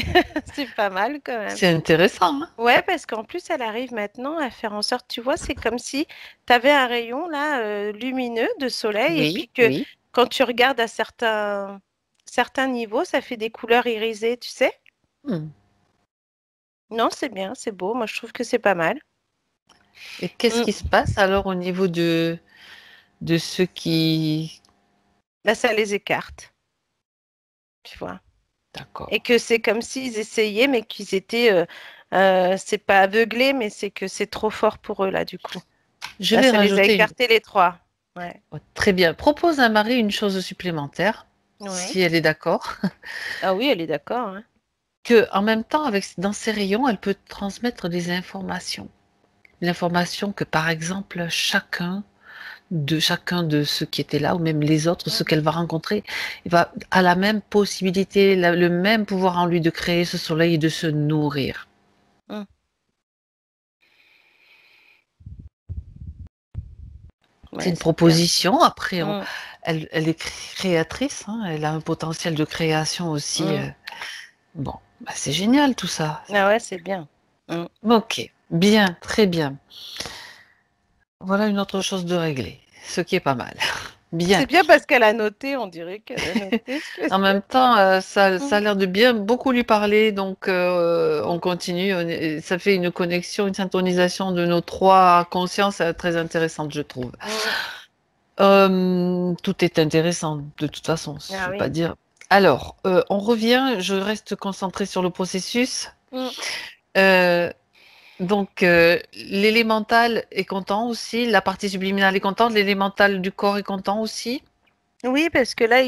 c'est pas mal quand même. C'est intéressant, hein? Ouais, parce qu'en plus, elle arrive maintenant à faire en sorte, tu vois, c'est comme si tu avais un rayon là lumineux de soleil et Oui, puis que oui. quand tu regardes à certains niveaux, ça fait des couleurs irisées, tu sais? Hmm. Non, c'est bien, c'est beau. Moi, je trouve que c'est pas mal. Et qu'est-ce Mm. qui se passe alors au niveau de ceux qui... Là, ça les écarte. tu vois. D'accord. Et que c'est comme s'ils essayaient, mais qu'ils étaient, c'est pas aveuglés, mais c'est que c'est trop fort pour eux, là, du coup. Je Là, vais ça les a rajouter écartés, les trois. Ouais. très bien. Propose à Marie une chose supplémentaire, Ouais. si elle est d'accord, Ah oui, elle est d'accord, hein. que en même temps, dans ses rayons, elle peut transmettre des informations. L'information que, par exemple, chacun de ceux qui étaient là, ou même les autres, ceux qu'elle va rencontrer, a la même possibilité, le même pouvoir en lui de créer ce soleil et de se nourrir. Mm. C'est Ouais, une c'est bien. proposition. Après, Mm. elle est créatrice, hein, elle a un potentiel de création aussi. Mm. Bon, bah, c'est génial tout ça. Ah ouais, c'est bien. Mm. Ok, bien, très bien. Voilà une autre chose de régler, ce qui est pas mal. Bien. C'est bien parce qu'elle a noté, on dirait qu'elle a noté ce que En c'est. même temps, ça a Mm. l'air de bien beaucoup lui parler, donc on Mm. continue. Ça fait une connexion, une syntonisation de nos trois consciences très intéressante, je trouve. Mm. Tout est intéressant de toute façon, je Ah ne veux pas oui. dire. Alors, on revient, je reste concentrée sur le processus. Mm. Euh, donc, l'élémental est content aussi, la partie subliminale est contente, l'élémental du corps est content aussi. Oui, parce que là,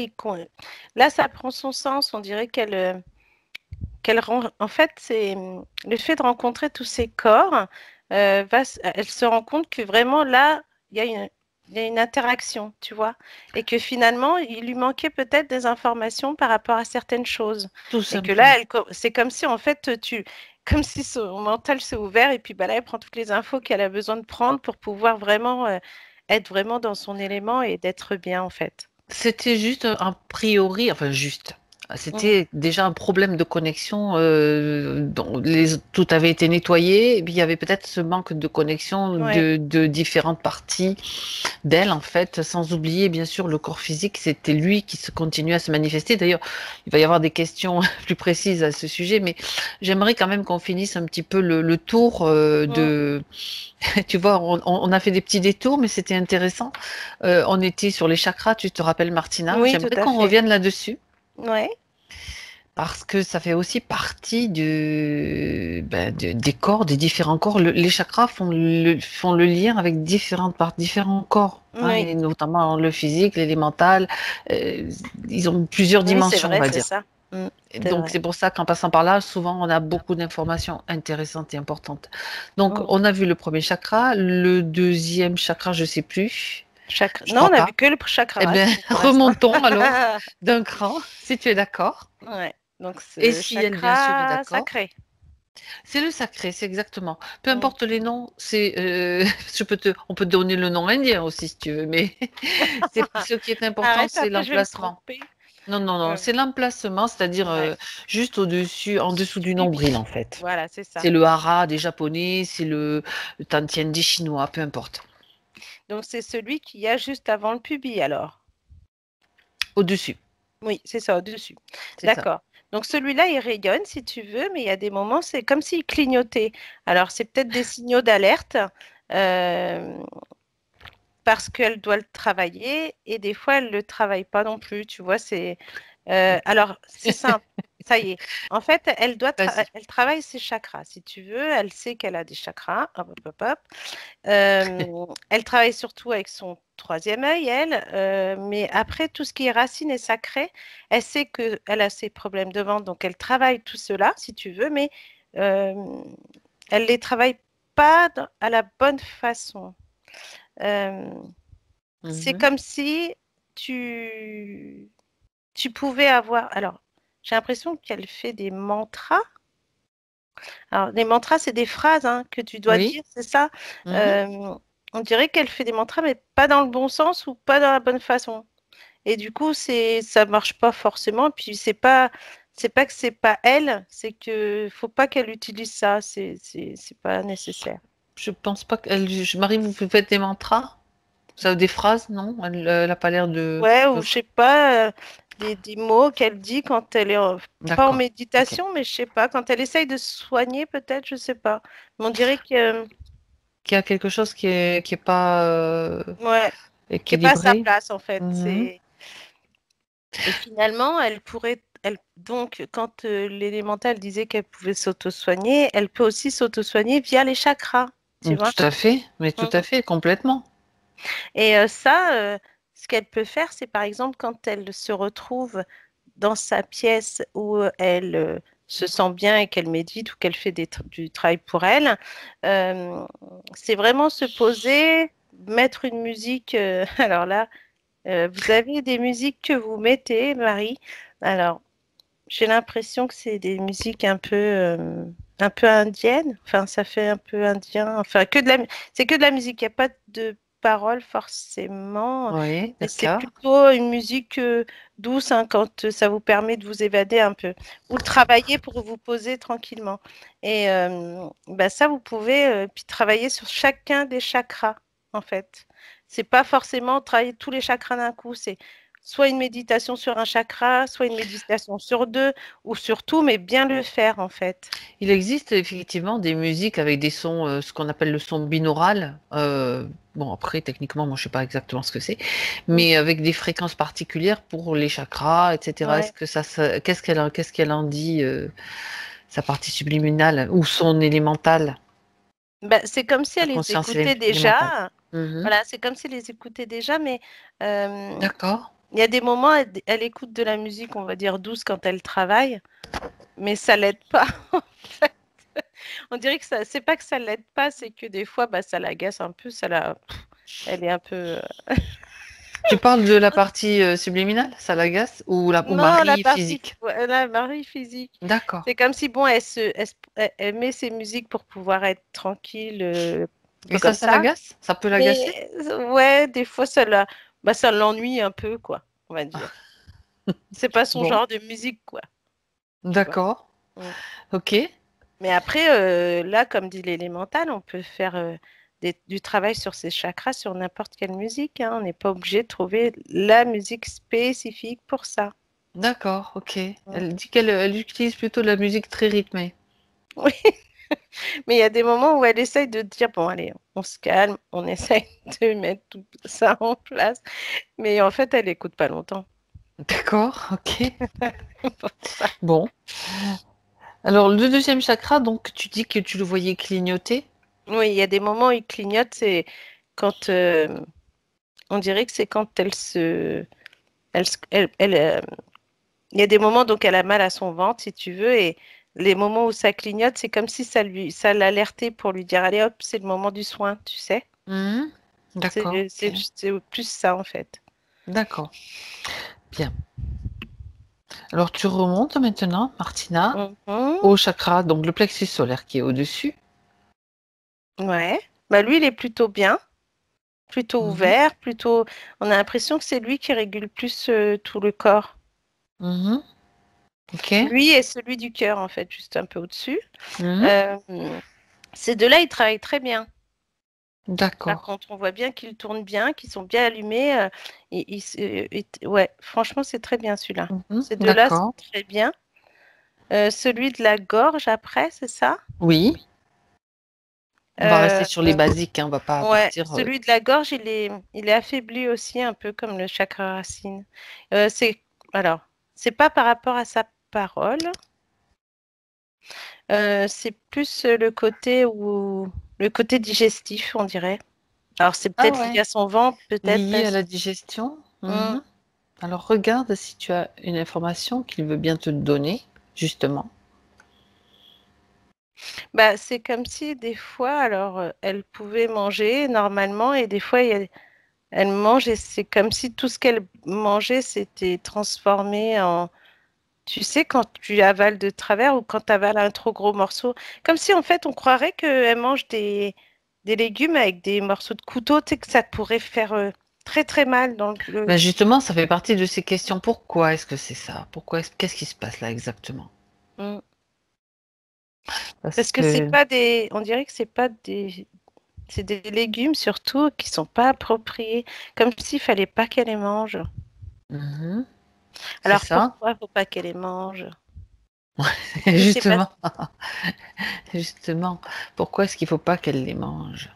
là, ça prend son sens. On dirait en fait, c'est le fait de rencontrer tous ces corps, elle se rend compte que vraiment là, il y a il y a une interaction, tu vois, et que finalement, il lui manquait peut-être des informations par rapport à certaines choses. Tout Et que là, simplement. c'est comme si en fait, comme si son mental s'est ouvert et puis bah, là, elle prend toutes les infos qu'elle a besoin de prendre pour pouvoir vraiment être vraiment dans son élément et d'être bien en fait. C'était juste a priori, enfin juste. Mm. C'était déjà un problème de connexion dont tout avait été nettoyé, et puis il y avait peut-être ce manque de connexion Ouais. de différentes parties d'elle, en fait, sans oublier bien sûr le corps physique, c'était lui qui se continuait à se manifester. D'ailleurs, il va y avoir des questions plus précises à ce sujet, mais j'aimerais quand même qu'on finisse un petit peu le tour Mm. tu vois, on a fait des petits détours, mais c'était intéressant. On était sur les chakras, tu te rappelles, Martina? Oui, tout J'aimerais à qu'on fait. revienne là-dessus. Ouais. Parce que ça fait aussi partie des corps, des différents corps. Les chakras font le lien avec différents corps, hein, Oui. et notamment le physique, l'élémental. euh, Ils ont plusieurs Oui, c'est dimensions, on vrai, va c'est dire. ça. Mm, Et c'est donc vrai. c'est pour ça qu'en passant par là, souvent on a beaucoup d'informations intéressantes et importantes. Donc Mm. on a vu le premier chakra, le deuxième chakra, je sais plus, je Non, crois on a vu pas. que le Eh chakra bien, pour l'instant. remontons alors d'un cran, si tu es d'accord. Ouais. Donc, c'est Et le si elle, bien sûr, est chakra d'accord. sacré. C'est le sacré, c'est exactement. Peu Mm. importe les noms, on peut te donner le nom indien aussi si tu veux, mais ce qui est important, Arrête, c'est après je vais me l'emplacement. tromper. Non, non, non, Euh, c'est l'emplacement, c'est-à-dire ouais. juste au-dessus, en dessous du nombril Pipi. en fait. Voilà, c'est ça. C'est le hara des Japonais, c'est le tantien des Chinois, peu importe. Donc, c'est celui qu'il y a juste avant le pubis, alors. Au-dessus, Oui, c'est ça, au-dessus. c'est ça. D'accord. Donc, celui-là, il rayonne si tu veux, mais il y a des moments, c'est comme s'il clignotait. Alors, c'est peut-être des signaux d'alerte. euh, Parce qu'elle doit le travailler et des fois elle le travaille pas non plus, tu vois, alors c'est simple, ça y est. En fait, Vas-y. elle travaille ses chakras, si tu veux, elle sait qu'elle a des chakras, hop, hop, hop, hop. Elle travaille surtout avec son troisième œil, elle, mais après tout ce qui est racine et sacré, elle sait qu'elle a ses problèmes de ventre, donc elle travaille tout cela, si tu veux, mais euh, elle les travaille pas à la bonne façon. Euh, c'est Mhm. comme si tu pouvais avoir. Alors, j'ai l'impression qu'elle fait des mantras. Alors, des mantras, c'est des phrases hein, que tu dois Oui. dire, c'est ça? Mhm. Euh, on dirait qu'elle fait des mantras, mais pas dans le bon sens ou pas dans la bonne façon. Et du coup, ça marche pas forcément. Puis c'est pas que c'est pas elle, c'est que faut pas qu'elle utilise ça. C'est pas nécessaire. Je pense pas qu'elle. Marie, vous faites des mantras? Ça a des phrases, non? Elle a pas l'air de. Ouais, ou je sais pas, des mots qu'elle dit quand elle est pas en D'accord. Ok. méditation, mais je sais pas, quand elle essaye de se soigner, peut-être, je sais pas. Mais on dirait que, Qu'il y a quelque chose qui est pas ouais, qui est pas à sa équilibré. place en fait. Mhm. Et finalement, elle pourrait. donc, quand l'élémental disait qu'elle pouvait s'auto-soigner, elle peut aussi s'auto-soigner via les chakras, tu vois. Tout à fait, mais tout Mm. à fait, complètement. Et ce qu'elle peut faire, c'est par exemple quand elle se retrouve dans sa pièce où elle se sent bien et qu'elle médite ou qu'elle fait du travail pour elle, euh, c'est vraiment se poser, mettre une musique. Alors là, vous avez des musiques que vous mettez, Marie. Alors, j'ai l'impression que c'est des musiques un peu indiennes. Enfin, ça fait un peu indien. Enfin, c'est que de la musique. Il n'y a pas de paroles forcément. Oui, Mais c'est d'accord. plutôt une musique douce hein, quand ça vous permet de vous évader un peu. Ou de travailler pour vous poser tranquillement. Et bah, ça, vous pouvez puis travailler sur chacun des chakras, en fait. C'est pas forcément travailler tous les chakras d'un coup. C'est soit une méditation sur un chakra, soit une méditation sur deux, ou sur tout, mais bien le faire en fait. Il existe effectivement des musiques avec des sons, ce qu'on appelle le son binaural. Bon, après, techniquement, moi, je sais pas exactement ce que c'est, Mm. mais avec des fréquences particulières pour les chakras, etc. Ouais. Est-ce que qu'est-ce qu'elle en dit, sa partie subliminale ou son élémental, Bah, c'est comme si sa elle les conscience écoutait élémentale? déjà. Mhm. Voilà, c'est comme si elle les écoutait déjà, mais euh, D'accord. il y a des moments, elle écoute de la musique, on va dire douce quand elle travaille, mais ça l'aide pas. En fait. On dirait que ça, c'est pas que ça l'aide pas, c'est que des fois, bah, ça l'agace un peu, elle est un peu. Tu parles de la partie subliminale, ça l'agace, ou Non, la Marie partie, physique? la Marie physique. D'accord. C'est comme si, bon, elle met ses musiques pour pouvoir être tranquille, un Et peu comme ça ça. l'agace? Ça peut l'agacer? Mais ouais, des fois, bah, ça l'ennuie un peu, quoi, on va dire. C'est pas son Bon, genre de musique, quoi, tu vois. d'accord. Mm. Ok. Mais après, là, comme dit l'élémental, on peut faire du travail sur ses chakras sur n'importe quelle musique, hein. On n'est pas obligé de trouver la musique spécifique pour ça. D'accord, ok. Mm. Elle dit qu'elle utilise plutôt de la musique très rythmée. Oui, mais il y a des moments où elle essaye de dire, bon, allez, on se calme, on essaye de mettre tout ça en place. Mais en fait, elle écoute pas longtemps. D'accord, ok. Pour ça. Bon. Alors, le deuxième chakra, donc, tu dis que tu le voyais clignoter. Oui, il y a des moments où il clignote, c'est quand on dirait que c'est quand il y a des moments donc elle a mal à son ventre, si tu veux, et les moments où ça clignote, c'est comme si ça l'alertait pour lui dire, allez hop, c'est le moment du soin, tu sais. Mhm. D'accord, ok. C'est plus ça en fait. D'accord. Bien. Alors, tu remontes maintenant, Martina, Mhm. au chakra, donc le plexus solaire qui est au-dessus. Ouais. Bah lui, il est plutôt bien, plutôt Mhm. ouvert, plutôt. On a l'impression que c'est lui qui régule plus tout le corps. Mhm. Ok. Lui et celui du cœur, en fait, juste un peu au-dessus. Mhm. Euh, Ces deux-là, ils travaillent très bien. Par D'accord. contre, on voit bien qu'ils tournent bien, qu'ils sont bien allumés. Ouais, franchement, c'est très bien celui-là. Mhm. Ces deux-là sont D'accord. très bien. Celui de la gorge, après, c'est ça? Oui. On va Euh, rester sur les basiques, hein, on va pas ouais, partir. celui de la gorge, il est affaibli aussi, un peu comme le chakra racine. C'est, alors, c'est pas par rapport à sa parole. C'est plus le côté digestif, on dirait. Alors, c'est Ah peut-être lié ouais. à son ventre, peut-être, Lié même à si. la digestion. Hmm. Mhm. Alors regarde si tu as une information qu'il veut bien te donner, justement. Bah, c'est comme si des fois, alors, elle pouvait manger normalement et des fois, elle mange et c'est comme si tout ce qu'elle mangeait s'était transformé en, tu sais, quand tu avales de travers ou quand tu avales un trop gros morceau, comme si en fait, on croirait qu'elle mange des légumes avec des morceaux de couteau, tu sais, que ça pourrait faire très très mal dans Ben justement, ça fait partie de ces questions. Pourquoi est-ce que c'est ça? Qu'est-ce qui se passe là exactement? Mm. Parce Parce que c'est que pas des, on dirait que c'est pas des, c'est des légumes surtout qui sont pas appropriés, comme s'il fallait pas qu'elle les mange. Mhm, c'est Alors ça. pourquoi faut pas qu'elle les mange? Je sais pas. Justement, justement, pourquoi est-ce qu'il faut pas qu'elle les mange?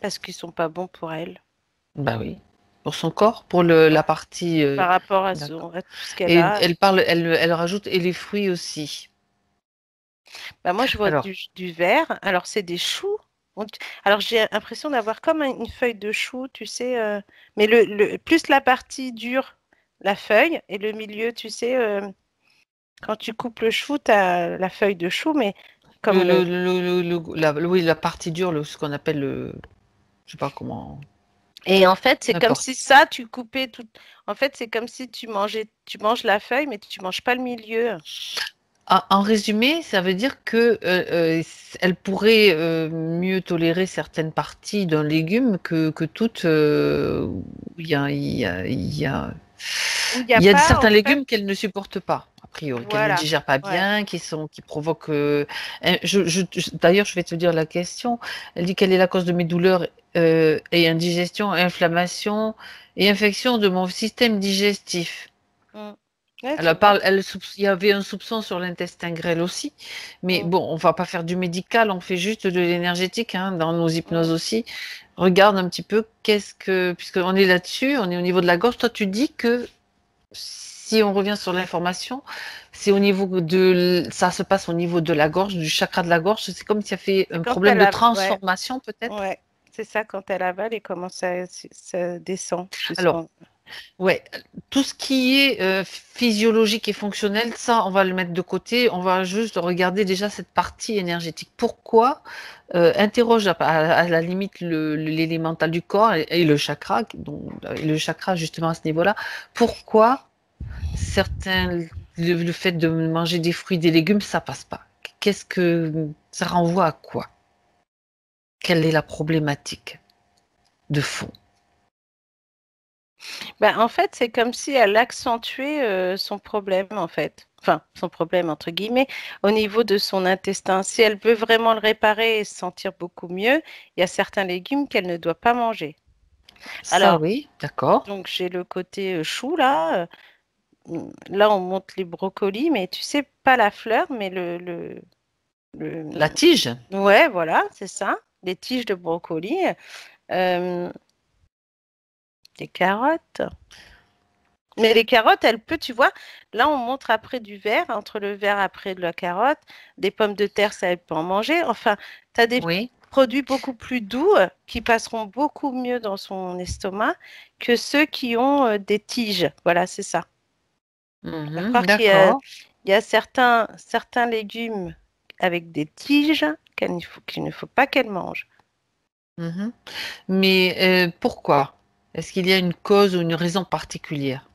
Parce qu'ils sont pas bons pour elle. Bah oui. pour son corps, pour la partie. par rapport à, D'accord. à tout ce qu'elle Et a. elle parle, elle rajoute et les fruits aussi. Bah, moi, je vois Alors, du vert. Alors, c'est des choux. Alors, j'ai l'impression d'avoir comme une feuille de chou, tu sais. Mais plus la partie dure, la feuille, et le milieu, tu sais, quand tu coupes le chou, tu as la feuille de chou, mais comme le. oui, la partie dure, ce qu'on appelle le, je sais pas comment, Et en fait, c'est comme n'importe. si ça, tu coupais tout. En fait, c'est comme si tu manges la feuille, mais tu manges pas le milieu. En résumé, ça veut dire que elle pourrait mieux tolérer certaines parties d'un légume que toutes. Il y a, Où il n'y a il y a pas, en certains fait. légumes qu'elle ne supporte pas, a priori, qu'elle ne Voilà. digère pas Ouais. bien, qui provoquent. D'ailleurs, je vais te dire la question. Elle dit quelle est la cause de mes douleurs et indigestion, inflammation et infection de mon système digestif. Mm. Ouais, tu Elle vois. parle, il y avait un soupçon sur l'intestin grêle aussi, mais Mm. bon, on va pas faire du médical, on fait juste de l'énergétique hein, dans nos hypnoses Mm. aussi. Regarde un petit peu puisqu'on est là-dessus, on est au niveau de la gorge. Toi, tu dis que si on revient sur l'information, c'est au niveau ça se passe au niveau de la gorge, du chakra de la gorge. C'est comme s'il y a fait C'est un quand problème elle de a. Ouais. transformation peut-être. Ouais, c'est ça quand elle avale et comment ça descend Alors, jusqu'en. ouais, tout ce qui est physiologique et fonctionnel, ça, on va le mettre de côté. On va juste regarder déjà cette partie énergétique. Pourquoi interroge à la limite l'élémental du corps et le chakra, et le chakra justement à ce niveau-là. Pourquoi le fait de manger des fruits, des légumes, ça passe pas? Qu'est-ce que ça renvoie à quoi? Quelle est la problématique de fond? Ben, en fait, c'est comme si elle accentuait son problème, en fait. Enfin, son problème, entre guillemets, au niveau de son intestin. Si elle veut vraiment le réparer et se sentir beaucoup mieux, il y a certains légumes qu'elle ne doit pas manger. Ça, Alors, oui, d'accord. donc j'ai le côté chou, là. Là, on monte les brocolis, mais tu sais, pas la fleur, mais le- La tige. Ouais, voilà, c'est ça. Les tiges de brocoli. Euh, des carottes. Mais les carottes, elles peuvent, tu vois, là on montre après du vert, entre le vert après de la carotte, des pommes de terre, ça elle peut en manger. Enfin, tu as des Oui. produits beaucoup plus doux qui passeront beaucoup mieux dans son estomac que ceux qui ont des tiges. Voilà, c'est ça. Mhm, D'accord? d'accord. Il y a certains légumes avec des tiges qu'il ne faut pas qu'elle mange. Mhm. Mais pourquoi? Est-ce qu'il y a une cause ou une raison particulière?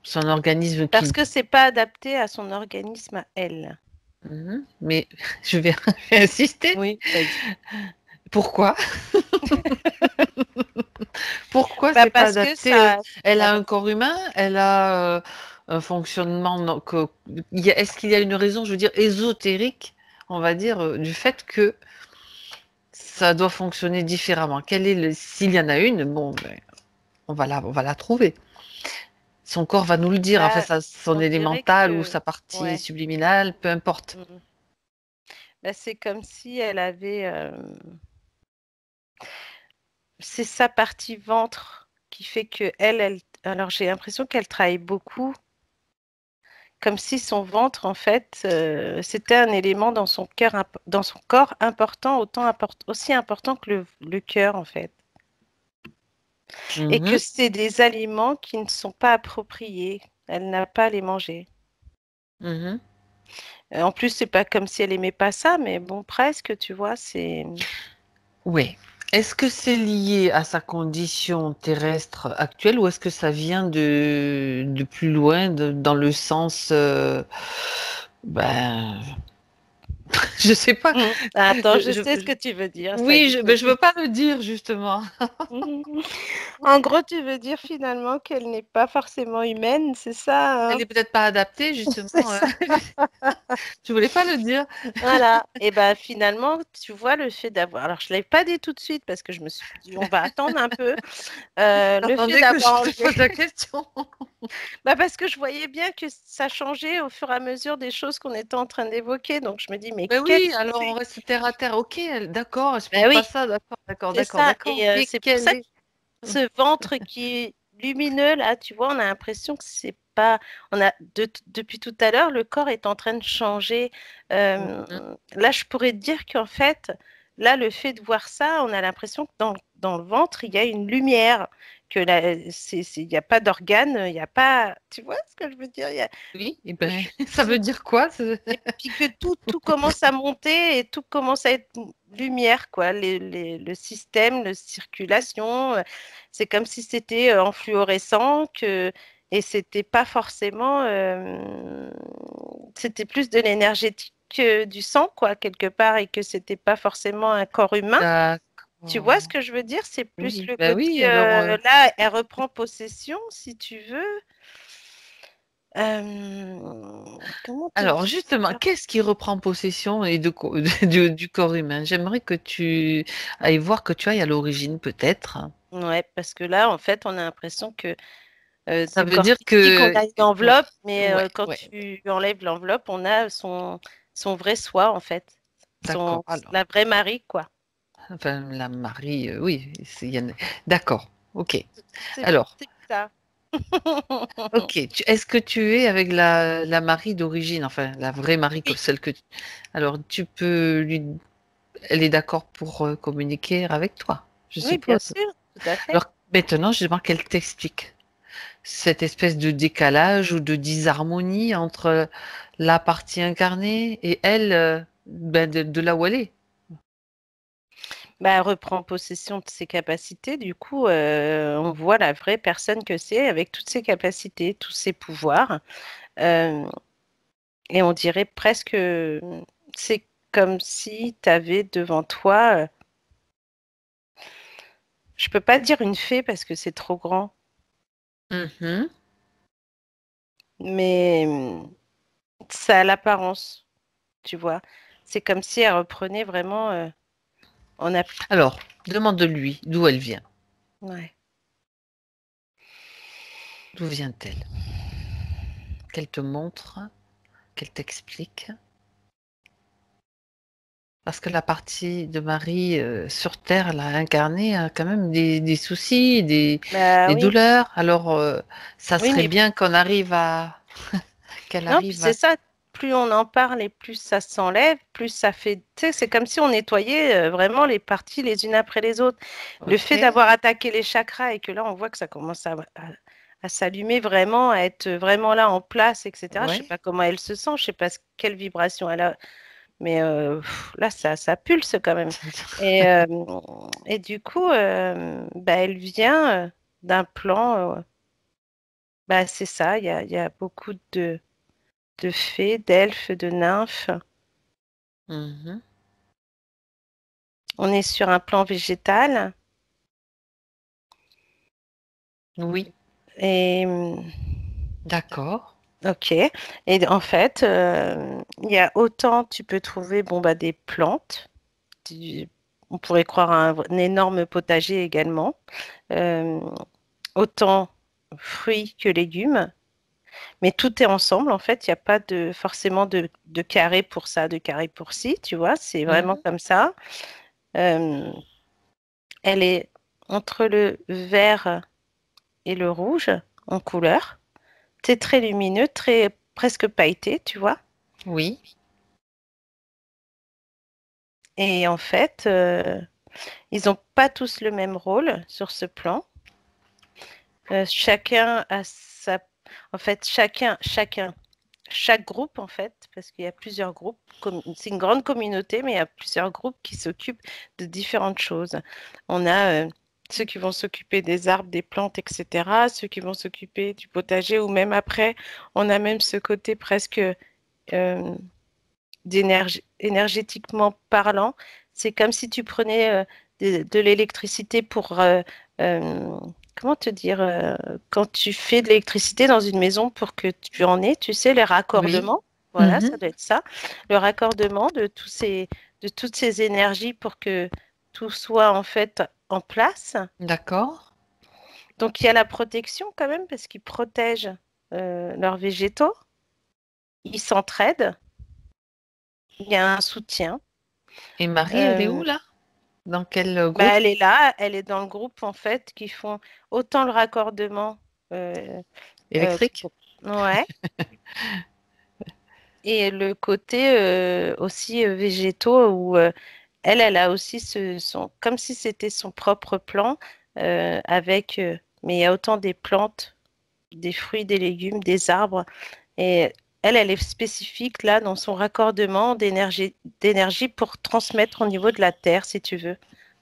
Son organisme Parce qui... que c'est pas adapté à son organisme à elle. Mhm. Mais je vais je vais insister. Oui, vas-y. Pourquoi? Pourquoi Bah c'est pas parce que adapté? ça, Elle bah, a un corps humain, elle a un fonctionnement. Est-ce qu'il y a une raison, je veux dire, ésotérique, on va dire, du fait que ça doit fonctionner différemment? S'il y en a une, bon, ben, on va la trouver. Son corps va nous le dire, enfin, bah, son on dirait élémental ou que, sa partie ouais. subliminale, peu importe. Mhm. Bah, c'est comme si elle avait, c'est sa partie ventre qui fait que alors j'ai l'impression qu'elle travaille beaucoup, comme si son ventre, en fait, c'était un élément dans son cœur, dans son corps important, aussi important que le cœur, en fait. Et que Mhm, c'est des aliments qui ne sont pas appropriés. Elle n'a pas à les manger. mhm. En plus, c'est pas comme si elle aimait pas ça, mais bon, presque, tu vois, c'est. Oui. Est-ce que c'est lié à sa condition terrestre actuelle ou est-ce que ça vient de plus loin, dans le sens, ben, je sais pas. Mhm. Attends, je sais ce Je- que tu veux dire, ça y oui, est. ben, je veux pas le dire justement. Mhm. En gros, tu veux dire finalement qu'elle n'est pas forcément humaine, c'est ça, Elle hein? est peut-être pas adaptée C'est justement. ça. Je voulais pas le dire. Voilà. Et ben finalement, tu vois, le fait d'avoir. Alors, je ne l'avais pas dit tout de suite parce que je me suis dit, on va attendre un peu. Le fait J'attendais que je d'avoir te enlevé. pose la question. Bah parce que je voyais bien que ça changeait au fur et à mesure des choses qu'on était en train d'évoquer. Donc, je me dis, mais Ben qu'est-ce oui, qui alors on fait? reste terre à terre. Ok, d'accord, je Ben explique pas oui, ça. D'accord, d'accord, c'est d'accord, ça. d'accord. Et Ok, c'est pour quel ça est? ce ventre qui est lumineux, là, tu vois, on a l'impression que c'est pas. Depuis tout à l'heure, le corps est en train de changer. Euh, Mhm. Là, je pourrais te dire qu'en fait, là, le fait de voir ça, on a l'impression que dans le ventre, il y a une lumière, que là, il n'y a pas d'organes, il n'y a pas. Tu vois ce que je veux dire? Oui, et ben, Je- ça veut dire quoi? et puis que tout commence à monter et tout commence à être lumière, quoi. Le système, la circulation, c'est comme si c'était en fluorescent et c'était pas forcément, c'était plus de l'énergétique que du sang, quoi, quelque part, et que c'était pas forcément un corps humain. Tu vois ce D'accord. que je veux dire? C'est plus Oui, le ben oui, côté, alors. là, elle reprend possession, si tu veux. Comment te Alors dire? justement, qu'est-ce qui reprend possession du corps humain? J'aimerais que tu ailles voir que tu ailles à l'origine peut-être. Ouais, parce que là, en fait, on a l'impression que Ça du veut corps dire physique, on que... a une enveloppe, mais Ouais, quand ouais, tu enlèves l'enveloppe, on a son vrai soi, en fait. d'accord. Alors, La vraie Marie, quoi. enfin, la Marie, oui, d'accord, ok. C'est Alors, c'est ça. ok, est-ce que tu es avec la Marie d'origine, enfin, la vraie Marie, Oui, celle que tu... Alors, tu peux lui... Elle est d'accord pour communiquer avec toi, je oui, bien suppose. sûr, tout à fait. Alors, maintenant, je demande qu'elle t'explique cette espèce de décalage ou de disharmonie entre la partie incarnée et elle, ben, de là où elle est. Bah, elle reprend possession de ses capacités. Du coup, on voit la vraie personne que c'est avec toutes ses capacités, tous ses pouvoirs. Euh, et on dirait presque, c'est comme si tu avais devant toi, je peux pas dire une fée parce que c'est trop grand, Mhm. mais ça a l'apparence, tu vois. C'est comme si elle reprenait vraiment, on a, Alors, demande-lui d'où elle vient. ouais. D'où vient-elle? Qu'elle te montre, qu'elle t'explique. Parce que la partie de Marie sur Terre, elle a incarné quand même des soucis, Bah des oui, douleurs. Alors, ça oui, serait mais bien qu'on arrive à, qu'elle non, puis arrive c'est à. ça. Plus on en parle et plus ça s'enlève, plus ça fait. Tu sais, c'est comme si on nettoyait vraiment les parties les unes après les autres. Le fait Ok. d'avoir attaqué les chakras et que là, on voit que ça commence à s'allumer vraiment, à être vraiment là en place, etc. Je sais Ouais. pas comment elle se sent, je sais pas quelle vibration elle a, mais là, ça pulse quand même. Et, euh, et du coup, bah, elle vient d'un plan. Bah, c'est ça, il y a beaucoup de fées, d'elfes, de nymphes. Mhm. On est sur un plan végétal Oui. et D'accord. ok. Et en fait, il y a autant tu peux trouver bon bah des plantes. On pourrait croire à un énorme potager également. Euh, Autant fruits que légumes. Mais tout est ensemble, en fait. Il n'y a pas forcément de carré pour ça, de carré pour ci, tu vois. C'est vraiment Mhm. comme ça. Euh, Elle est entre le vert et le rouge en couleur. C'est très lumineux, très presque pailleté, tu vois. Oui. Et en fait, ils n'ont pas tous le même rôle sur ce plan. Chacun a sa... En fait, chaque groupe, en fait, parce qu'il y a plusieurs groupes, c'est une grande communauté, mais il y a plusieurs groupes qui s'occupent de différentes choses. On a ceux qui vont s'occuper des arbres, des plantes, etc., ceux qui vont s'occuper du potager, ou même après, on a même ce côté presque énergétiquement parlant. C'est comme si tu prenais de l'électricité pour, comment te dire, quand tu fais de l'électricité dans une maison pour que tu en aies, tu sais, les Oui. raccordements. Voilà, ça Mhm. doit être ça. Le raccordement de toutes ces énergies pour que tout soit en fait en place. D'accord. Donc il y a la protection quand même parce qu'ils protègent leurs végétaux. Ils s'entraident. Il y a un soutien. Et Marie, elle est où Euh, là? Dans quel Bah, groupe? elle est là, elle est dans le groupe en fait qui font autant le raccordement. euh, Électrique? ouais. Et le côté aussi végétaux où elle a aussi comme si c'était son propre plan avec, mais il y a autant des plantes, des fruits, des légumes, des arbres. Et elle est spécifique là dans son raccordement d'énergie pour transmettre au niveau de la terre, si tu veux.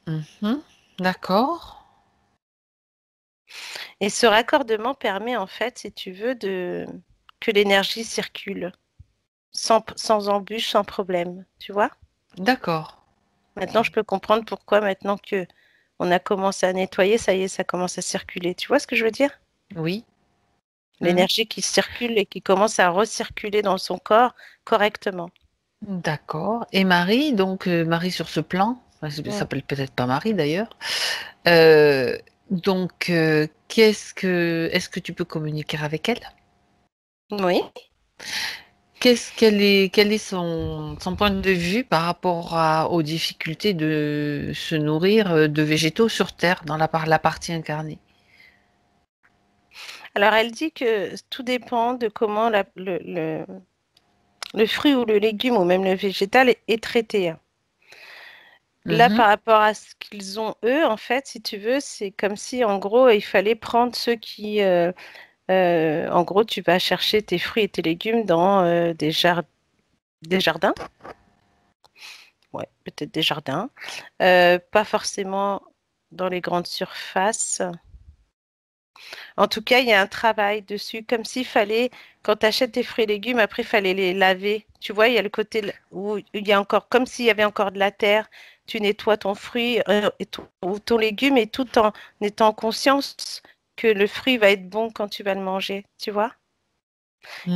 Mhm. D'accord. Et ce raccordement permet en fait, si tu veux, que l'énergie circule sans embûche, sans problème. Tu vois? D'accord. Maintenant, je peux comprendre pourquoi maintenant que on a commencé à nettoyer, ça y est, ça commence à circuler. Tu vois ce que je veux dire? Oui. Mhm. L'énergie qui circule et qui commence à recirculer dans son corps correctement. D'accord. Et Marie, donc Marie sur ce plan, enfin, ça Mm. s'appelle peut-être pas Marie d'ailleurs. Euh, donc, est-ce que tu peux communiquer avec elle? Oui. Quel est son point de vue par rapport aux difficultés de se nourrir de végétaux sur Terre, dans la partie incarnée? Alors, elle dit que tout dépend de comment le fruit ou le légume ou même le végétal est traité. Là, Mhm. par rapport à ce qu'ils ont, eux, en fait, si tu veux, c'est comme si, en gros, il fallait prendre ceux qui, en gros, tu vas chercher tes fruits et tes légumes dans des jardins. Ouais, peut-être des jardins. Pas forcément dans les grandes surfaces. En tout cas, il y a un travail dessus, comme s'il fallait, quand tu achètes tes fruits et légumes, après, il fallait les laver. Tu vois, il y a le côté où il y a encore, comme s'il y avait encore de la terre, tu nettoies ton fruit ou ton légume et tout en étant conscience que le fruit va être bon quand tu vas le manger. Tu vois?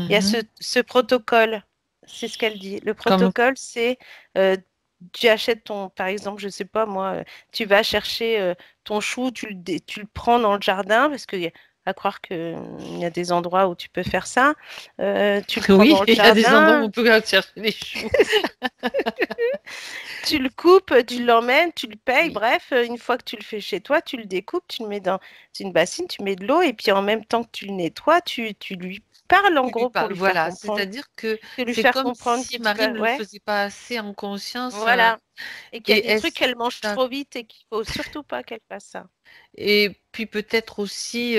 Il y a Mhm. ce protocole, c'est ce qu'elle dit. Le Comme, protocole, c'est euh, tu achètes par exemple, je sais pas moi, tu vas chercher ton chou, tu le prends dans le jardin parce qu'il y a à croire qu'il y a des endroits où tu peux faire ça. Tu le prends oui, dans le il y a des endroits où jardin, on peut aller chercher les choux. tu le coupes, tu l'emmènes, tu le payes. Oui. Bref, une fois que tu le fais chez toi, tu le découpes, tu le mets dans une bassine, tu mets de l'eau et puis en même temps que tu le nettoies, tu lui parles en Tu lui gros pour parles. lui faire Voilà, comprendre. c'est-à-dire que De lui c'est faire comme comprendre si que tu Marie vas. ne le Ouais, faisait pas assez en conscience. voilà. Et qu'il y a Et des trucs est-ce qu'elle mange d'ac- trop vite et qu'il faut surtout pas qu'elle fasse ça. et puis peut-être aussi,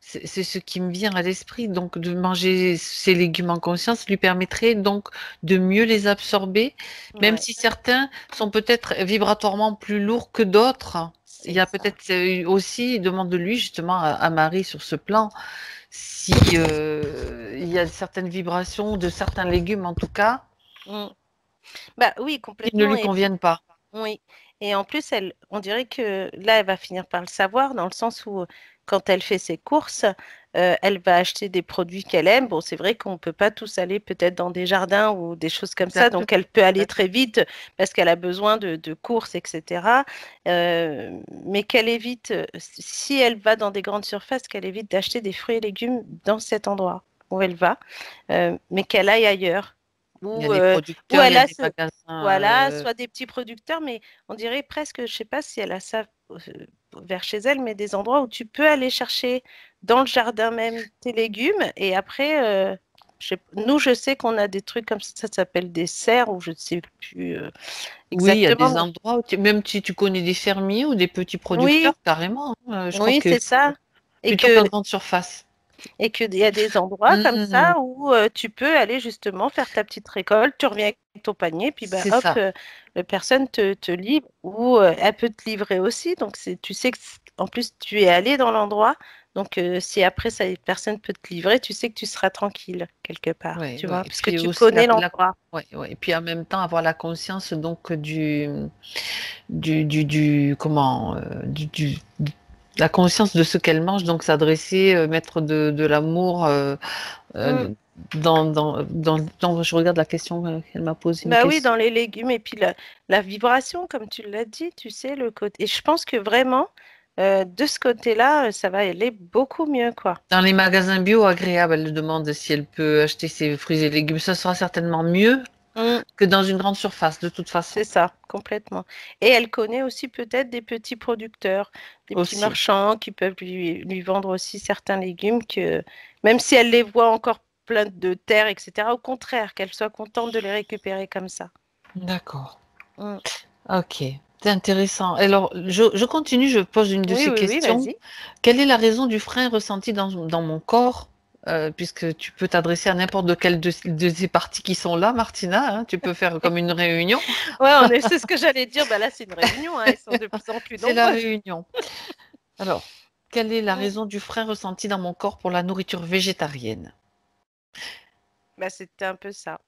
c'est ce qui me vient à l'esprit, donc de manger ces légumes en conscience lui permettrait donc de mieux les absorber, même Ouais, si certains sont peut-être vibratoirement plus lourds que d'autres. Il y c'est a ça. peut-être aussi, demande de lui justement à Marie sur ce plan, si il y a certaines vibrations de certains légumes en tout cas Mm. Bah oui, qui ne complètement. lui Et conviennent pas. oui. Et en plus, on dirait que là, elle va finir par le savoir, dans le sens où, quand elle fait ses courses, elle va acheter des produits qu'elle aime. Bon, c'est vrai qu'on ne peut pas tous aller peut-être dans des jardins ou des choses comme ça, donc Exactement. elle peut aller très vite parce qu'elle a besoin de courses, etc. Mais qu'elle évite, si elle va dans des grandes surfaces, qu'elle évite d'acheter des fruits et légumes dans cet endroit où elle va, mais qu'elle aille ailleurs. Il y a Où, des euh, où producteurs, il y elle a a des magasins. voilà, soit des petits producteurs, mais on dirait presque, je sais pas si elle a ça vers chez elle, mais des endroits où tu peux aller chercher dans le jardin même tes légumes et après, nous, je sais qu'on a des trucs comme ça s'appelle des serres ou je ne sais plus Oui, il y a exactement. des endroits où même si tu connais des fermiers ou des petits producteurs, Oui, carrément, hein, je crois oui, que c'est ça. Et plutôt que qu'en grande surface. Et qu'il y a des endroits comme Mhm. ça où tu peux aller justement faire ta petite récolte, tu reviens avec ton panier, puis bah, C'est hop, ça. la personne te livre ou elle peut te livrer aussi. Donc tu sais que en plus tu es allé dans l'endroit. Donc si après ça, personne peut te livrer, tu sais que tu seras tranquille quelque part, Ouais, tu ouais. vois, Et parce que puis tu aussi connais l'endroit. ouais, ouais. Et puis en même temps avoir la conscience donc comment la conscience de ce qu'elle mange, donc s'adresser, mettre de l'amour Mm. euh, je regarde la question qu'elle m'a posé une Bah oui, question. dans les légumes et puis la vibration, comme tu l'as dit, tu sais, le côté. Et je pense que vraiment, de ce côté-là, ça va aller beaucoup mieux, quoi. Dans les magasins bio agréables, elle demande si elle peut acheter ses fruits et légumes. Ça sera certainement mieux. que dans une grande surface, de toute façon. C'est ça, complètement. Et elle connaît aussi peut-être des petits producteurs, des petits Aussi. marchands qui peuvent lui vendre aussi certains légumes que, même si elle les voit encore pleins de terre, etc., au contraire, qu'elle soit contente de les récupérer comme ça. D'accord. Mm. Ok. C'est intéressant. Alors, je continue, je pose une de Oui, ces oui, oui, questions. vas-y. Quelle est la raison du frein ressenti dans mon corps? Puisque tu peux t'adresser à n'importe quelle de ces parties qui sont là, Martina, hein, tu peux faire comme une réunion. Ouais, c'est ce que j'allais dire. Bah là, c'est une réunion, hein, ils sont de plus en plus C'est la nombreux. réunion. Alors, quelle est la Mm. raison du frein ressenti dans mon corps pour la nourriture végétarienne? Bah, c'était un peu ça.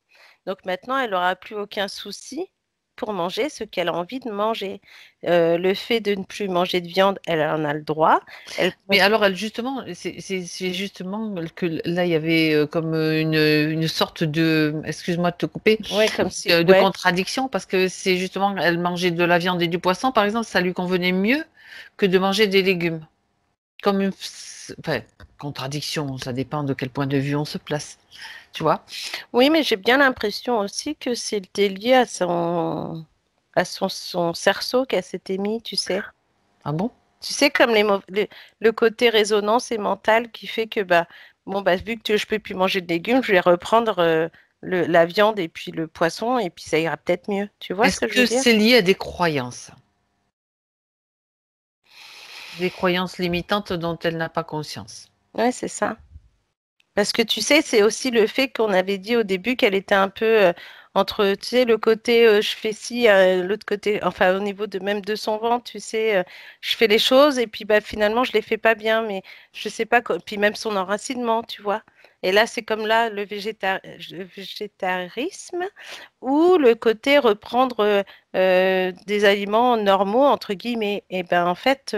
Donc maintenant, elle n'aura plus aucun souci pour manger ce qu'elle a envie de manger. Le fait de ne plus manger de viande, elle en a le droit. Elle Mais peut... alors, elle, justement, c'est justement que là, il y avait comme une sorte de, excuse-moi de te couper, Ouais, comme si... de Ouais. contradiction, parce que c'est justement, elle mangeait de la viande et du poisson, par exemple, ça lui convenait mieux que de manger des légumes. Comme une, enfin, contradiction, ça dépend de quel point de vue on se place, tu vois? Oui, mais j'ai bien l'impression aussi que c'était lié à son cerceau qu'elle s'était mis, tu sais. Ah bon? Tu sais, comme le côté résonance et mental qui fait que, bah, bon, bah, vu que je peux plus manger de légumes, je vais reprendre la viande et puis le poisson et puis ça ira peut-être mieux. Tu vois ce Est-ce que je veux que dire? c'est lié à des croyances? Des croyances limitantes dont elle n'a pas conscience? Ouais, c'est ça. Parce que tu sais, c'est aussi le fait qu'on avait dit au début qu'elle était un peu entre, tu sais, le côté je fais ci, l'autre côté, enfin au niveau de même de son ventre, tu sais, je fais les choses et puis bah finalement je les fais pas bien, mais je sais pas, puis même son enracinement, tu vois. Et là, c'est comme là le végétarisme ou le côté reprendre des aliments normaux, entre guillemets. Et ben en fait,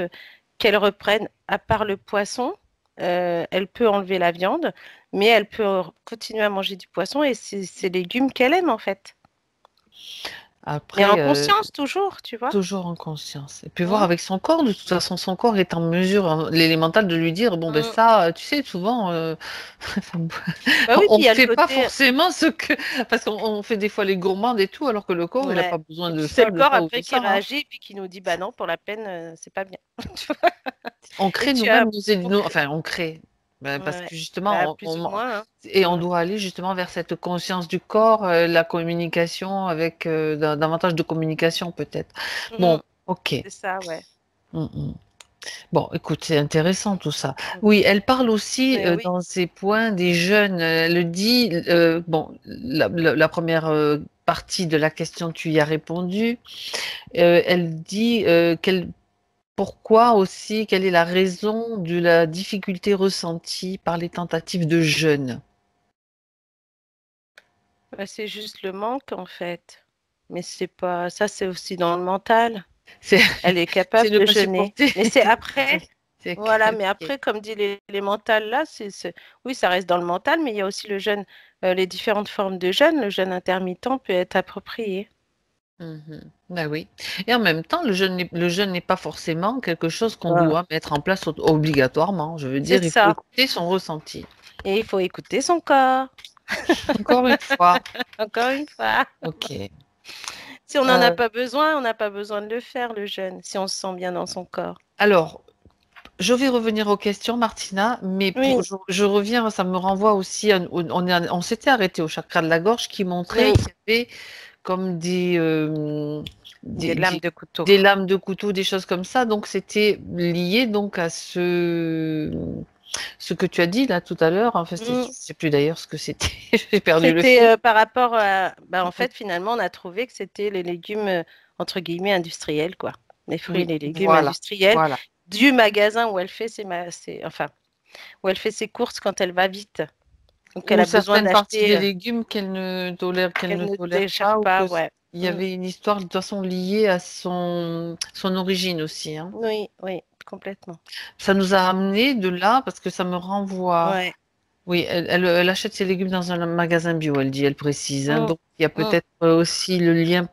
qu'elle reprenne, à part le poisson, elle peut enlever la viande, mais elle peut continuer à manger du poisson et c'est ces légumes qu'elle aime en fait. Mais en Après, conscience toujours, tu vois. toujours en conscience. Et puis voir Mm, avec son corps, de toute façon, son corps est en mesure, hein, l'élémental, de lui dire, bon, ben mm. ça, tu sais, souvent, Bah oui, on puis il ne y a le fait pas côté, forcément ce que... Parce qu'on fait des fois les gourmandes et tout, alors que le corps, il n'a ouais. pas besoin Et de puis c'est ça, le de corps ça ou de après qui ça, hein. réagit et puis qui nous dit, bah non, pour la peine, c'est pas bien. Tu vois. On Et crée tu as nous-mêmes beaucoup, enfin, on crée. Ben, parce ouais, que bah justement, plus ou moins, hein. et on Mm, doit aller justement vers cette conscience du corps, la communication avec davantage de communication peut-être. mm. Bon, ok. C'est ça, ouais. Mm, mm. Bon, écoute, c'est intéressant tout ça. Mm. Oui, elle parle aussi Mais oui. dans ses points des jeunes. Elle le dit, bon, la première partie de la question, tu y as répondu. Elle dit pourquoi aussi, quelle est la raison de la difficulté ressentie par les tentatives de jeûne? Bah, c'est juste le manque en fait. Mais c'est pas ça, c'est aussi dans le mental. C'est Elle est c'est capable ne de pas jeûner. supporter. Mais c'est après, C'est voilà, mais ok. après, comme dit l'élémental là, oui, ça reste dans le mental, mais il y a aussi le jeûne, les différentes formes de jeûne. Le jeûne intermittent peut être approprié. Mhm. Ben oui. Et en même temps, le jeûne n'est pas forcément quelque chose qu'on Voilà. doit mettre en place obligatoirement. Je veux C'est dire, il faut ça. écouter son ressenti. Et il faut écouter son corps, Encore une fois. encore une fois. Ok. Si on n'en a Euh, pas besoin, on n'a pas besoin de le faire, le jeûne, si on se sent bien dans son corps. alors, je vais revenir aux questions, Martina, mais Oui, je reviens, ça me renvoie aussi, on s'était arrêté au chakra de la gorge qui montrait oui, qu'il y avait comme des des, lames des- de couteau. des lames de couteau, des choses comme ça. Donc c'était lié donc à ce que tu as dit là tout à l'heure. En fait, je ne Mm. sais plus d'ailleurs ce que c'était. J'ai perdu le C'était fil. par rapport à... Bah, en fait, finalement, on a trouvé que c'était les légumes, entre guillemets, industriels, quoi. Les fruits et Oui, les légumes voilà, industriels voilà. du magasin où elle fait enfin, où elle fait ses courses quand elle va vite. Donc, elle Ou a besoin certaines parties des d'acheter, légumes qu'elle qu'elle ne ne tolère déchire pas, ou pas, que ouais. il y Mm. avait une histoire de toute façon liée à son origine aussi, hein. Oui, oui, complètement. Ça nous a amené de là parce que ça me renvoie. Ouais. Oui, elle achète ses légumes dans un magasin bio, elle dit, elle précise, hein. Mm. Donc il y a Mm. peut-être aussi le lien,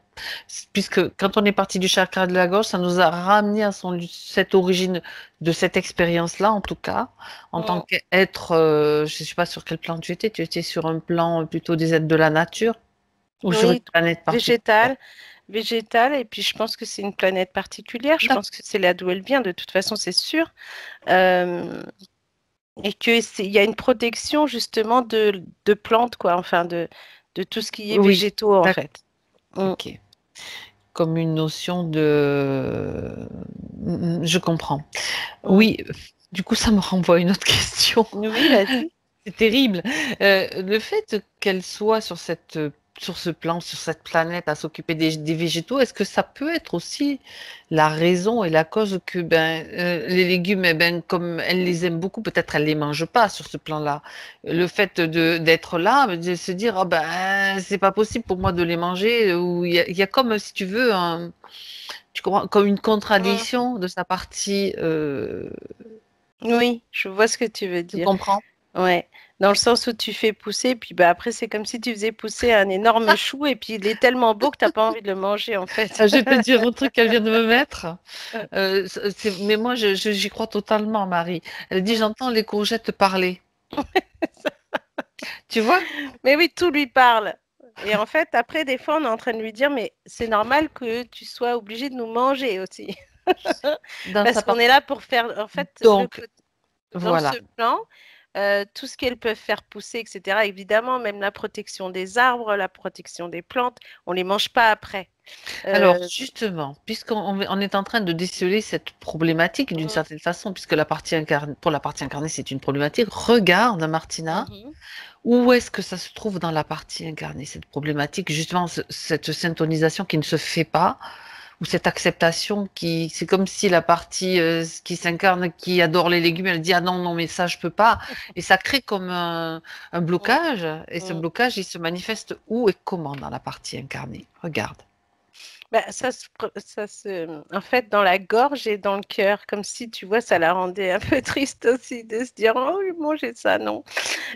puisque quand on est parti du chakra de la gorge, ça nous a ramené à cette origine de cette expérience-là, en tout cas, en tant Mm. qu'être, je ne sais pas sur quel plan tu étais sur un plan plutôt des êtres de la nature. Ou sur une Oui, planète particulière? végétale, et puis je pense que c'est une planète particulière. Je D'ac- pense que c'est là d'où elle vient, de toute façon, c'est sûr. Euh, et il y a une protection justement de plantes, quoi, enfin de tout ce qui est Oui, végétaux, en d'accord. fait. Mm. Ok. Comme une notion de... Je comprends. Mm. Oui, du coup, ça me renvoie à une autre question. Oui, vas-y. C'est terrible. Le fait qu'elle soit sur ce plan, sur cette planète, à s'occuper des végétaux, est-ce que ça peut être aussi la raison et la cause que les légumes, eh ben, comme elle les aime beaucoup, peut-être elle les mange pas sur ce plan-là. Le fait d'être là, de se dire, ah ben, c'est pas possible pour moi de les manger, ou il y a comme, si tu veux, tu comprends, comme une Mm. contradiction de sa partie. Oui, je vois ce que tu veux Tu dire. comprends? Ouais, dans le sens où tu fais pousser, puis bah après c'est comme si tu faisais pousser un énorme chou et puis il est tellement beau que t'as pas envie de le manger en fait. Ah, je vais te dire un truc qu'elle vient de me mettre. Mais moi, j'y crois totalement, Marie. Elle dit, j'entends les courgettes parler. Tu vois? Mais oui, tout lui parle. Et en fait, après, des fois, on est en train de lui dire, mais c'est normal que tu sois obligé de nous manger aussi. Dans Parce sa qu'on est partie. là pour faire, en fait, Donc, dans ce voilà. plan, tout ce qu'elles peuvent faire pousser, etc. Évidemment, même la protection des arbres, la protection des plantes, on les mange pas après. Alors, Euh, justement, puisqu'on est en train de déceler cette problématique d'une certaine façon, puisque pour la partie incarnée, c'est une problématique, regarde, Martina, mhm, où est-ce que ça se trouve dans la partie incarnée, cette problématique, justement, cette syntonisation qui ne se fait pas, ou cette acceptation c'est comme si la partie qui s'incarne, qui adore les légumes, elle dit ah non non mais ça je peux pas, et ça crée comme un mhm, blocage, et ce mhm. blocage il se manifeste où et comment dans la partie incarnée. Regarde. Bah, en fait, dans la gorge et dans le cœur, comme si, tu vois, ça la rendait un peu triste aussi de se dire, oh, oui, manger ça, non.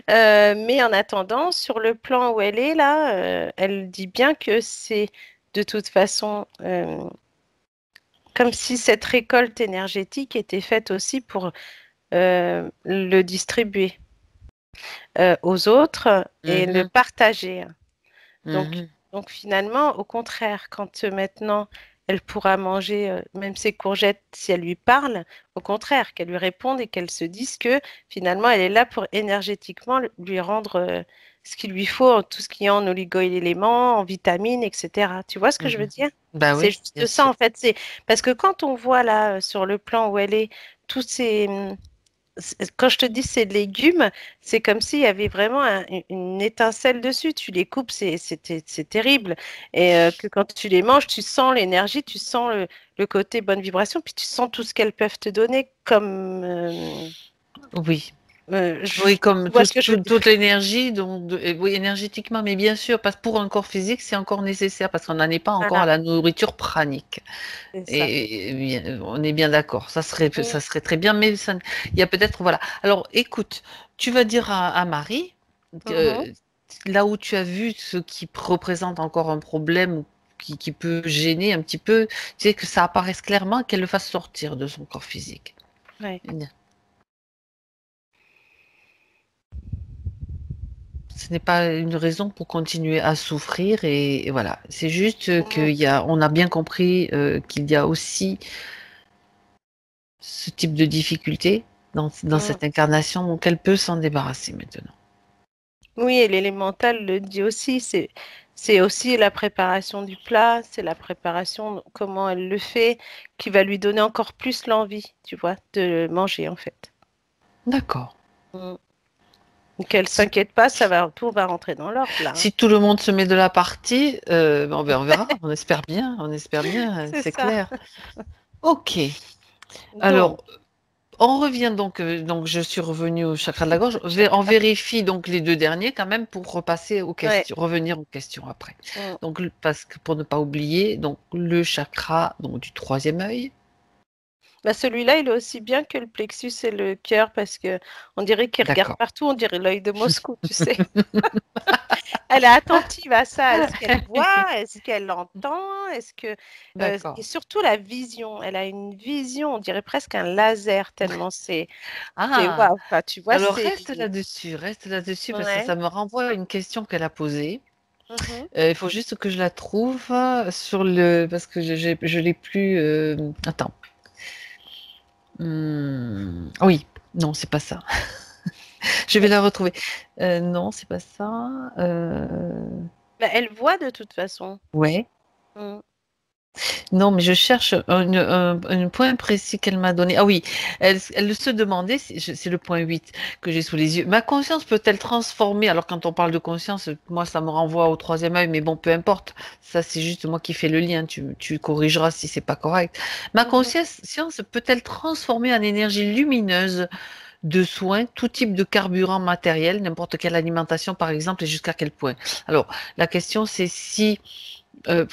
Mais en attendant, sur le plan où elle est là, elle dit bien que c'est de toute façon comme si cette récolte énergétique était faite aussi pour le distribuer aux autres et le Mhm, partager. Donc, mhm, donc finalement, au contraire, quand maintenant elle pourra manger même ses courgettes si elle lui parle, au contraire, qu'elle lui réponde et qu'elle se dise que finalement elle est là pour énergétiquement lui rendre ce qu'il lui faut, tout ce qui est en oligo-éléments, en vitamines, etc. Tu vois ce que je veux mhm. dire? Bah C'est oui, bien juste ça sûr. en fait. C'est parce que quand on voit là sur le plan où elle est, tous ces quand je te dis ces légumes, c'est comme s'il y avait vraiment une étincelle dessus. Tu les coupes, c'est terrible. Et que quand tu les manges, tu sens l'énergie, tu sens le côté bonne vibration, puis tu sens tout ce qu'elles peuvent te donner comme... Oui. je- Oui, comme tu vois ce que je veux dire? toute l'énergie, donc oui, énergétiquement, mais bien sûr, parce que pour un corps physique, c'est encore nécessaire, parce qu'on n'en est pas encore à Voilà, la nourriture pranique. c'est ça. Et on est bien d'accord, Mm. ça serait très bien, mais il y a peut-être, voilà. Alors, écoute, tu vas dire à Marie Mhm. que là où tu as vu ce qui représente encore un problème, ou qui peut gêner un petit peu, tu sais, que ça apparaisse clairement, qu'elle le fasse sortir de son corps physique. Ouais. Ce n'est pas une raison pour continuer à souffrir, et voilà. C'est juste Mm. on a bien compris qu'il y a aussi ce type de difficulté dans Mm. cette incarnation, donc elle peut s'en débarrasser maintenant. Oui, et l'élémental le dit aussi, c'est aussi la préparation du plat, c'est la préparation, comment elle le fait, qui va lui donner encore plus l'envie, tu vois, de manger en fait. D'accord. Mm. Qu'elle Si, s'inquiète pas, tout va rentrer dans l'ordre là, hein. si tout le monde se met de la partie, on verra, on espère bien, C'est c'est ça. clair. Ok. Alors, Donc, on revient donc je suis revenue au chakra de la gorge. On vérifie donc les deux derniers quand même pour repasser aux ouais. questions, revenir aux questions après. Mm. Donc parce que pour ne pas oublier, donc le chakra donc du troisième œil. Bah, celui-là, il est aussi bien que le plexus et le cœur parce que on dirait qu'il regarde D'accord. partout, on dirait l'œil de Moscou, tu sais. Elle est attentive à ça. Est-ce qu'elle voit? Est-ce qu'elle entend? Et D'accord. surtout la vision. Elle a une vision, on dirait presque un laser tellement c'est Ah, waouh. Enfin, tu vois, alors c'est reste là-dessus parce que ouais. ça me renvoie à une question qu'elle a posée. Il faut juste que je la trouve sur le... Parce que je l'ai plus... Attends. Oui, non, c'est pas ça. Je vais la retrouver. Non, c'est pas ça. Bah, elle voit de toute façon. Ouais. Mm. Non, mais je cherche un point précis qu'elle m'a donné. Ah oui, elle se demandait, c'est le point 8 que j'ai sous les yeux. Ma conscience peut-elle transformer, alors quand on parle de conscience, moi ça me renvoie au troisième œil, mais bon, peu importe. Ça, c'est juste moi qui fais le lien. Tu corrigeras si c'est pas correct. Ma conscience peut-elle transformer en énergie lumineuse de soins, tout type de carburant matériel, n'importe quelle alimentation par exemple, et jusqu'à quel point? Alors, la question c'est si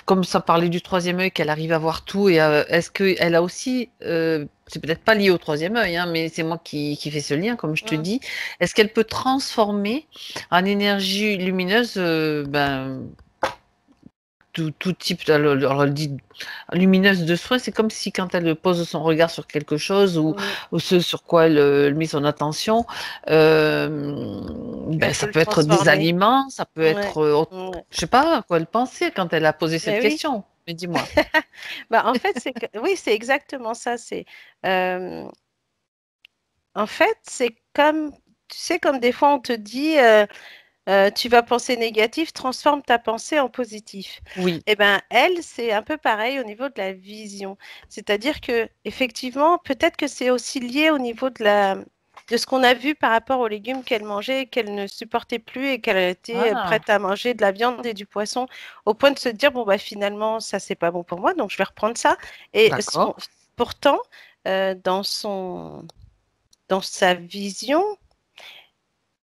comme ça parlait du troisième œil, qu'elle arrive à voir tout, et est-ce qu'elle a aussi, c'est peut-être pas lié au troisième œil, hein, mais c'est moi qui fais ce lien, comme je te Mm. dis, est-ce qu'elle peut transformer en énergie lumineuse tout type, alors elle dit lumineuse de soin, c'est comme si quand elle pose son regard sur quelque chose ou ce sur quoi elle met son attention, Elle peut ça le peut être des transformer. aliments, ça peut Ouais. être, Ouais. je sais pas à quoi elle pensait quand elle a posé cette Mais oui. question. Mais dis-moi. Bah, en fait, oui, c'est exactement ça. Euh, En fait, c'est comme, tu sais, comme des fois on te dit, tu vas penser négatif, transforme ta pensée en positif. Oui. Eh ben, elle, c'est un peu pareil au niveau de la vision. C'est-à-dire que, effectivement, peut-être que c'est aussi lié au niveau de ce qu'on a vu par rapport aux légumes qu'elle mangeait, qu'elle ne supportait plus et qu'elle était Ah, prête à manger de la viande et du poisson, au point de se dire, bon, bah, finalement, ça, c'est pas bon pour moi, donc je vais reprendre ça. Et d'accord. pourtant, dans dans sa vision,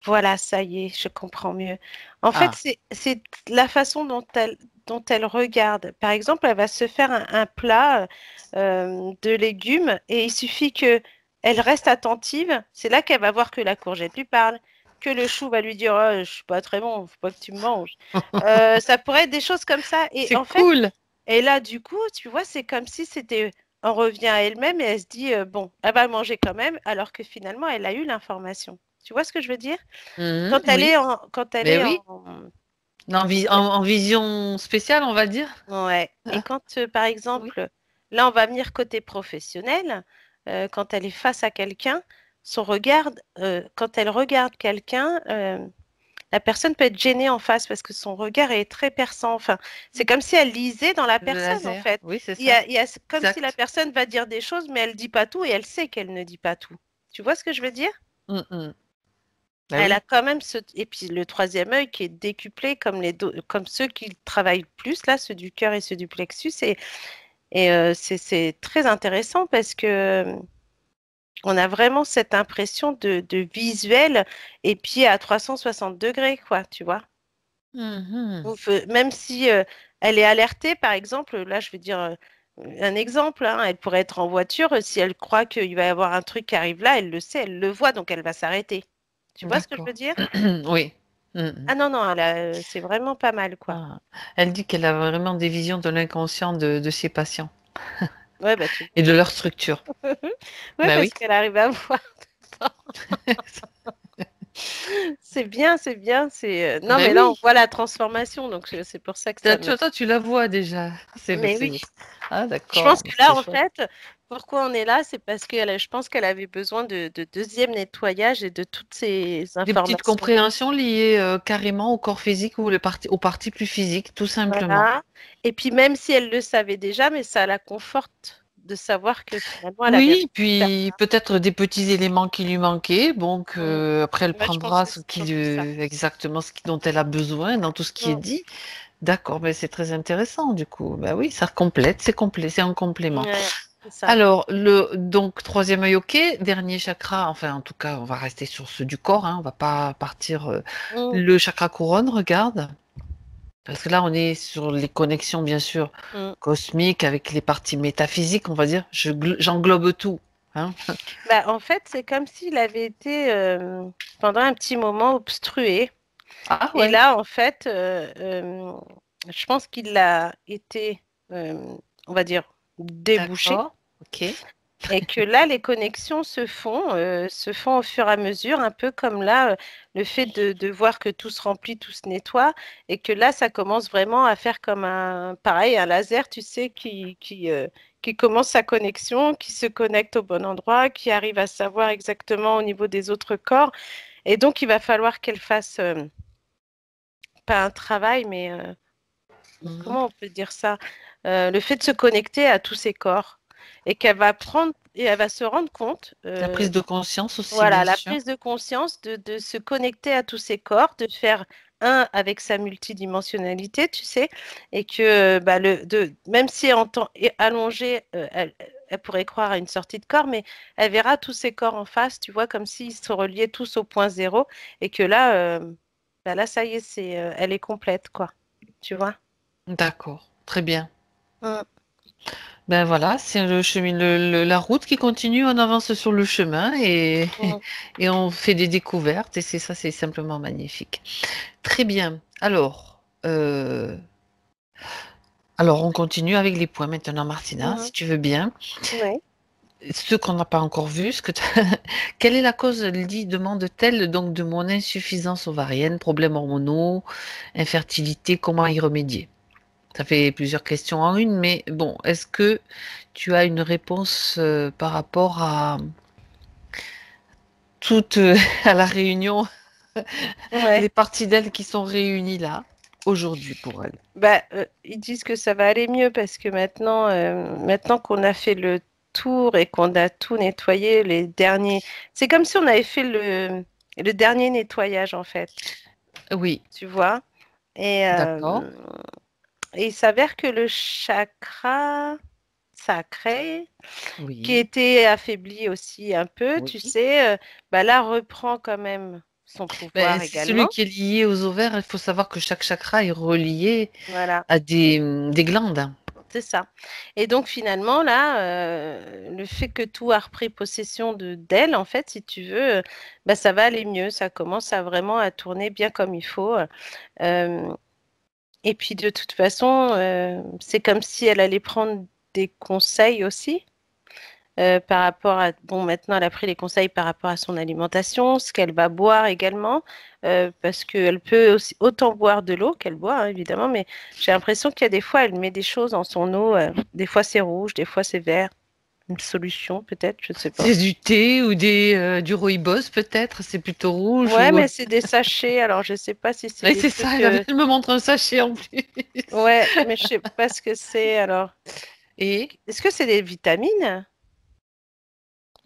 voilà, ça y est, je comprends mieux. En fait, Ah, c'est la façon dont elle regarde. Par exemple, elle va se faire un plat de légumes et il suffit que elle reste attentive. C'est là qu'elle va voir que la courgette lui parle, que le chou va lui dire, oh, je suis pas très bon, faut pas que tu me manges. Ça pourrait être des choses comme ça. Et c'est en fait, cool. et là, du coup, tu vois, c'est comme si c'était, on revient à elle-même et elle se dit, bon, elle va manger quand même, alors que finalement, elle a eu l'information. Tu vois ce que je veux dire? Mhm, oui, Quand elle mais est oui. En vision spéciale, on va dire. ouais. Et Ah, quand, par oui. exemple, là, on va venir côté professionnel, quand elle est face à quelqu'un, son regard, quand elle regarde quelqu'un, la personne peut être gênée en face parce que son regard est très perçant. Enfin, c'est comme si elle lisait dans la Le personne, en laser, fait. oui, c'est ça. C'est comme si la Exact. personne va dire des choses, mais elle dit pas tout et elle sait qu'elle ne dit pas tout. Tu vois ce que je veux dire? Mhm. Ben Elle a oui. quand même ce... Et puis le troisième œil qui est décuplé comme comme ceux qui travaillent le plus, là, ceux du cœur et ceux du plexus. C'est très intéressant parce que on a vraiment cette impression de visuel et puis à 360 degrés, quoi, tu vois. Mhm. Même si elle est alertée, par exemple, là, je vais dire un exemple, hein, elle pourrait être en voiture, si elle croit qu'il va y avoir un truc qui arrive là, elle le sait, elle le voit, donc elle va s'arrêter. Tu vois ce que je veux D'accord. dire? Oui. Mhm. Ah non, non, c'est vraiment pas mal, quoi. Ah. Elle dit qu'elle a vraiment des visions de l'inconscient de ses patients Ouais, bah tu et de leur structure. ouais, Ben parce oui. qu'elle arrive à voir. C'est bien, c'est bien. Non, Ben mais là, on oui. voit la transformation, donc c'est pour ça que ça me. Toi, tu la vois déjà. Mais oui. Ah, Je pense d'accord. que C'est là, en chouette. fait, pourquoi on est là, c'est parce que je pense qu'elle avait besoin de deuxième nettoyage et de toutes ces Des petites informations. compréhensions liées carrément au corps physique ou aux parties plus physiques, tout simplement. Voilà. Et puis, même si elle le savait déjà, mais ça la conforte de savoir que finalement, elle avait Oui, raison de faire puis ça. peut-être des petits éléments qui lui manquaient. Donc Mm. après, elle Ouais, je pense prendra que c'est surtout ça. exactement dont elle a besoin dans tout ce qui est Mm. dit. D'accord, mais c'est très intéressant du coup. Bah oui, ça complète, c'est complet, c'est un complément. Ouais, c'est ça. Alors, donc troisième œil, ok. Dernier chakra, enfin en tout cas, on va rester sur ceux du corps, hein, on va pas partir. Mm. Le chakra couronne, regarde. Parce que là, on est sur les connexions, bien sûr, Mm. cosmiques avec les parties métaphysiques, on va dire. J'englobe tout. Hein. Bah, en fait, c'est comme s'il avait été pendant un petit moment obstrué. Ah Et ouais, là, en fait, je pense qu'il a été, on va dire, débouché. d'accord. Ok. Et que là, les connexions se font au fur et à mesure, un peu comme là, le fait de voir que tout se remplit, tout se nettoie, et que là, ça commence vraiment à faire comme pareil, un laser, tu sais, qui commence sa connexion, qui se connecte au bon endroit, qui arrive à savoir exactement au niveau des autres corps. Et donc, il va falloir qu'elle fasse, pas un travail, mais Mhm. comment on peut dire ça? Le fait de se connecter à tous ses corps et qu'elle va prendre et elle va se rendre compte, La prise de conscience aussi, voilà, bien la sûr. prise de conscience de se connecter à tous ses corps, de faire un avec sa multidimensionnalité, tu sais, et que bah, même si en temps allongé, elle pourrait croire à une sortie de corps, mais elle verra tous ses corps en face, tu vois, comme s'ils se reliaient tous au point zéro, et que là, bah, là, ça y est, elle est complète, quoi, tu vois. D'accord, très bien. Mm. Ben voilà, c'est le chemin, la route qui continue, on avance sur le chemin et, Mm. et on fait des découvertes et c'est ça, c'est simplement magnifique. Très bien. Alors on continue avec les points maintenant, Martina, Mhm. si tu veux bien. Ouais. Ce qu'on n'a pas encore vu, quelle est la cause, demande-t-elle donc de mon insuffisance ovarienne, problèmes hormonaux, infertilité, comment y remédier? Ça fait plusieurs questions en une, mais bon, est-ce que tu as une réponse par rapport à toute à la réunion, les Ouais. parties d'elle qui sont réunies là aujourd'hui pour elle? Bah, ils disent que ça va aller mieux parce que maintenant qu'on a fait le tour et qu'on a tout nettoyé, les derniers, c'est comme si on avait fait le dernier nettoyage en fait, Oui, tu vois. Et, d'accord. et il s'avère que le chakra sacré, qui Oui, était affaibli aussi un peu, tu oui. sais, bah là reprend quand même son Ben, pouvoir c'est celui également. qui est lié aux ovaires. Il faut savoir que chaque chakra est relié Voilà. à des glandes. C'est ça. Et donc finalement, là, le fait que tout a repris possession d'elle, en fait, si tu veux, bah, ça va aller mieux. Ça commence à vraiment à tourner bien comme il faut. Euh, et puis de toute façon, c'est comme si elle allait prendre des conseils aussi. Par rapport à, bon, maintenant, elle a pris les conseils par rapport à son alimentation, ce qu'elle va boire également, parce qu'elle peut aussi autant boire de l'eau qu'elle boit, hein, évidemment, mais j'ai l'impression qu'il y a des fois, elle met des choses dans son eau, des fois c'est rouge, des fois c'est vert, une solution peut-être, je ne sais pas. C'est du thé ou du rooibos peut-être. C'est plutôt rouge Ouais, ou. mais c'est des sachets, alors je ne sais pas si c'est Oui, des c'est ça. trucs. Elle me montre un sachet en plus. Ouais, mais je ne sais pas ce que c'est, alors. Et Est-ce que c'est des vitamines?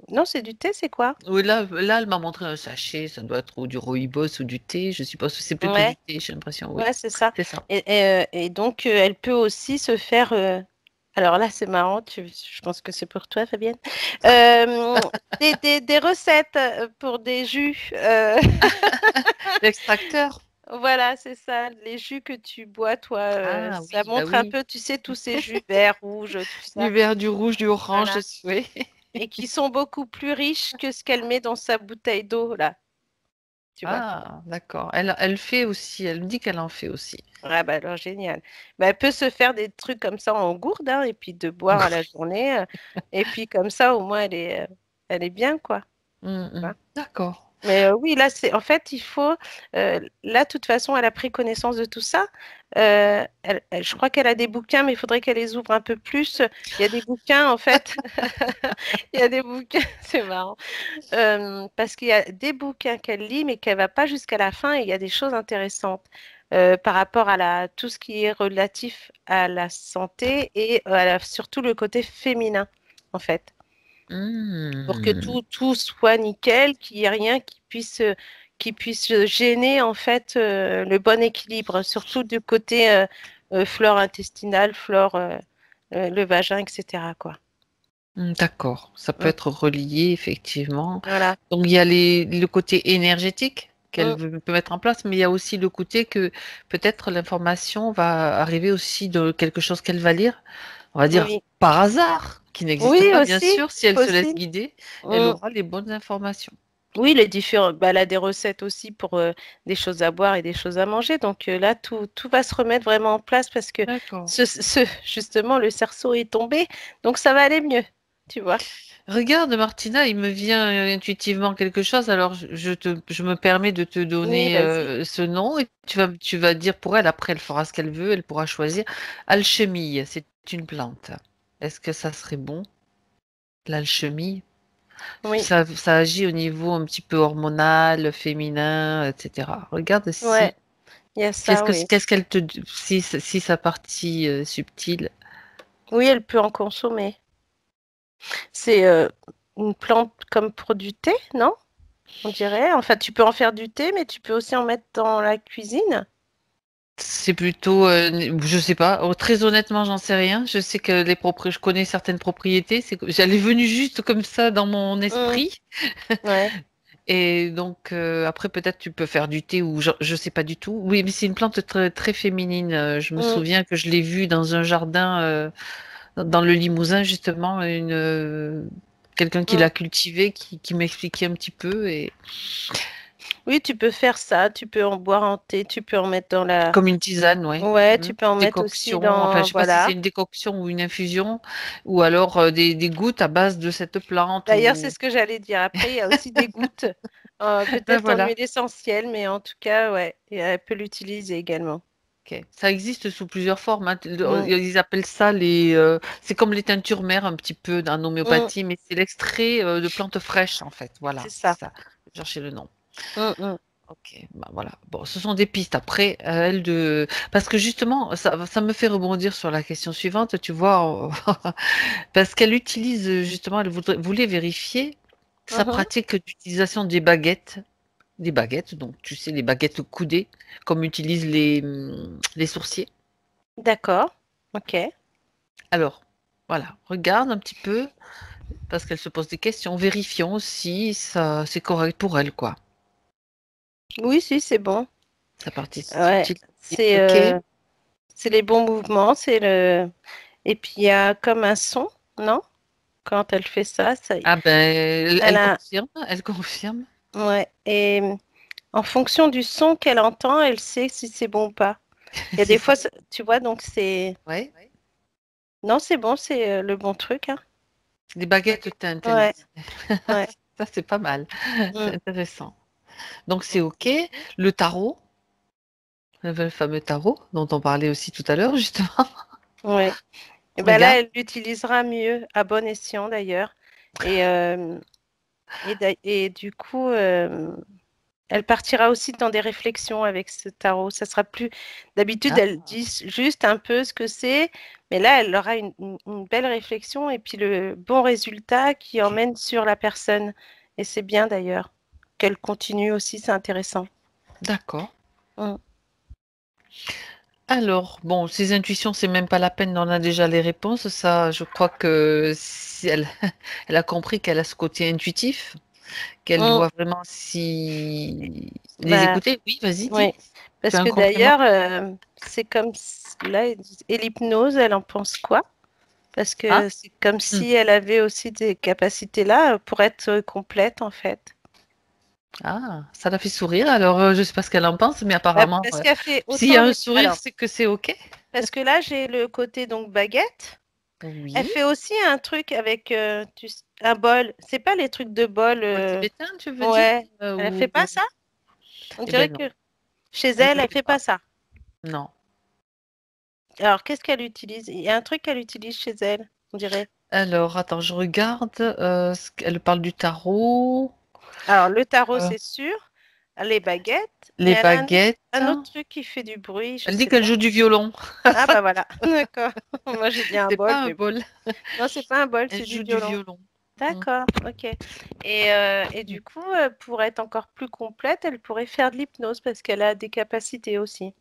Non, c'est du thé, c'est quoi? oui, là, elle m'a montré un sachet. Ça doit être ou du rooibos ou du thé. Je suppose que c'est plutôt du Ouais. thé. J'ai l'impression. Oui, Ouais, c'est ça. c'est ça. Et donc, elle peut aussi se faire. Alors là, c'est marrant, je pense que c'est pour toi, Fabienne. Euh, des recettes pour des jus. L'extracteur. Voilà, c'est ça. Les jus que tu bois, toi, Ah ça oui, bah montre un oui. peu, tu sais, tous ces jus verts, rouges, tout Du ça. vert, du rouge, du orange. Voilà. Oui. Et qui sont beaucoup plus riches que ce qu'elle met dans sa bouteille d'eau, là. Tu vois? Ah, d'accord. Elle fait aussi. Elle me dit qu'elle en fait aussi. Ah bah alors génial. Bah, elle peut se faire des trucs comme ça en gourde hein, et puis de boire à la journée. Et puis comme ça, au moins, elle est bien, quoi. Hein. D'accord. Mais oui, là, c'est en fait, il faut. Là, de toute façon, elle a pris connaissance de tout ça. Je crois qu'elle a des bouquins, mais il faudrait qu'elle les ouvre un peu plus. Il y a des bouquins, en fait. Il y a des bouquins, c'est marrant. Parce qu'il y a des bouquins qu'elle lit, mais qu'elle va pas jusqu'à la fin, et il y a des choses intéressantes par rapport à tout ce qui est relatif à la santé et surtout le côté féminin, en fait, pour que Hmm. tout soit nickel, qu'il n'y ait rien qui puisse gêner, en fait, le bon équilibre, surtout du côté flore intestinale, flore, le vagin, etc., quoi. D'accord. Ça peut Mm. être relié, effectivement. Voilà. Donc, il y a le côté énergétique Mm. peut mettre en place, mais il y a aussi le côté que peut-être l'information va arriver aussi de quelque chose qu'elle va lire, on va dire Oui. par hasard, qui n'existe Oui, pas, bien aussi, sûr. Si elle se laisse aussi. guider, elle Mm. aura les bonnes informations. Oui, les différents. Bah, elle a des recettes aussi pour des choses à boire et des choses à manger. Donc là, tout va se remettre vraiment en place parce que D'accord. justement, le cerceau est tombé. Donc ça va aller mieux. tu vois. Regarde, Martina, il me vient intuitivement quelque chose, alors je me permets de te Oui, donner vas-y. ce nom et tu vas dire pour elle, après elle fera ce qu'elle veut, elle pourra choisir. Alchimie, c'est une plante. Est-ce que ça serait bon, l'alchimie? Oui, Ça agit au niveau un petit peu hormonal, féminin, etc. Regarde ouais, si, il y a ça, oui. qu'est-ce qu'elle te, si sa partie subtile. Oui, elle peut en consommer. C'est une plante comme pour du thé, non? On dirait. Enfin, tu peux en faire du thé, mais tu peux aussi en mettre dans la cuisine. C'est plutôt, je sais pas. Oh, très honnêtement, j'en sais rien. Je sais que je connais certaines propriétés. J'allais venue juste comme ça dans mon Mm, esprit. ouais. Et donc après peut-être tu peux faire du thé ou je sais pas du tout. Oui, mais c'est une plante très, très féminine. Je me Mm, souviens que je l'ai vue dans un jardin dans le Limousin justement, quelqu'un qui mm. l'a cultivée qui m'expliquait un petit peu et Oui, tu peux faire ça. Tu peux en boire en thé. Tu peux en mettre dans la. comme une tisane, ouais. Ouais, Mm. tu peux en mettre aussi Décoction, enfin dans. je sais pas si c'est Voilà. une décoction ou une infusion ou alors des gouttes à base de cette plante D'ailleurs, c'est ou ce que j'allais dire. Après, il y a aussi des gouttes, ben peut-être en voilà. huile essentielle, mais en tout cas, ouais, et elle peut l'utiliser également. Ok. Ça existe sous plusieurs formes, hein. Mm, Ils appellent ça c'est comme les teintures mères un petit peu en mm, homéopathie, mais c'est l'extrait de plantes fraîches en fait. c'est Voilà, c'est ça. ça. Je chercher le nom. Mm, mm. Ok, bah voilà. Bon, ce sont des pistes. Après, parce que justement, ça me fait rebondir sur la question suivante. Tu vois, parce qu'elle utilise justement, voulait vérifier sa Mhm. pratique d'utilisation des baguettes. Donc, tu sais, les baguettes coudées, comme utilisent les sourciers. D'accord. Ok. Alors, voilà, regarde un petit peu, parce qu'elle se pose des questions, vérifions si ça c'est correct pour elle, quoi. Oui, si, c'est bon. Sa partie Ouais, subtile. c'est Ok. c'est les bons mouvements, c'est le. Et puis il y a comme un son, non? Quand elle fait ça, Ah ben, elle a. elle confirme. Ouais. Et en fonction du son qu'elle entend, elle sait si c'est bon ou pas. Il y a Si des fois, c'est. tu vois, donc c'est. Ouais. Non, c'est bon, c'est le bon truc, hein. Des baguettes teintes, elle Ouais, dit. ouais. Ça, c'est pas mal. Mm. C'est intéressant. Donc, c'est OK. Le tarot, le fameux tarot dont on parlait aussi tout à l'heure, justement. Ouais. Et ben là, Regarde. elle l'utilisera mieux, à bon escient d'ailleurs. Et, et du coup, elle partira aussi dans des réflexions avec ce tarot. Ça sera plus. D'habitude, Ah, elle dit juste un peu ce que c'est, mais là, elle aura une belle réflexion et puis le bon résultat qui emmène sur la personne. Et c'est bien d'ailleurs qu'elle continue aussi, c'est intéressant. d'accord. Mm. Alors, bon, ces intuitions, c'est même pas la peine, on a déjà les réponses. Ça, je crois que si elle, elle a compris qu'elle a ce côté intuitif, qu'elle Mm. doit vraiment si les Bah, écouter. Oui, vas-y, dis. oui. Tu Parce as un que complément? d'ailleurs, c'est comme là, et l'hypnose, elle en pense quoi? Parce Ah, que c'est comme hmm. si elle avait aussi des capacités là pour être complète en fait. Ah, ça l'a fait sourire. Alors, je sais pas ce qu'elle en pense, mais apparemment, Parce qu'elle fait s'il y autant a un les. sourire, Alors, c'est que c'est OK. parce que là, j'ai le côté donc baguette. Elle Oui. fait aussi un truc avec un bol. C'est pas les trucs de bol. Bol tibétain, tu veux dire? Ouais. Elle fait pas Ou... ça? On Eh dirait ben non, que chez elle elle, ne elle fait fait pas. pas ça. Non. Alors, qu'est-ce qu'elle utilise? Il y a un truc qu'elle utilise chez elle, on dirait. Alors, attends, je regarde. Elle parle du tarot, Alors, le tarot, euh, c'est sûr. Les baguettes. Mais les elle a baguettes. un autre truc qui fait du bruit, je Elle dit sais qu'elle pas. joue du violon. Ah, bah voilà. D'accord. Moi, j'ai dit un C'est bol, pas un mais bon. bol. Non, c'est pas un bol, Elle c'est du joue du violon. violon. Mm. D'accord, ok. Et du coup, pour être encore plus complète, elle pourrait faire de l'hypnose parce qu'elle a des capacités aussi.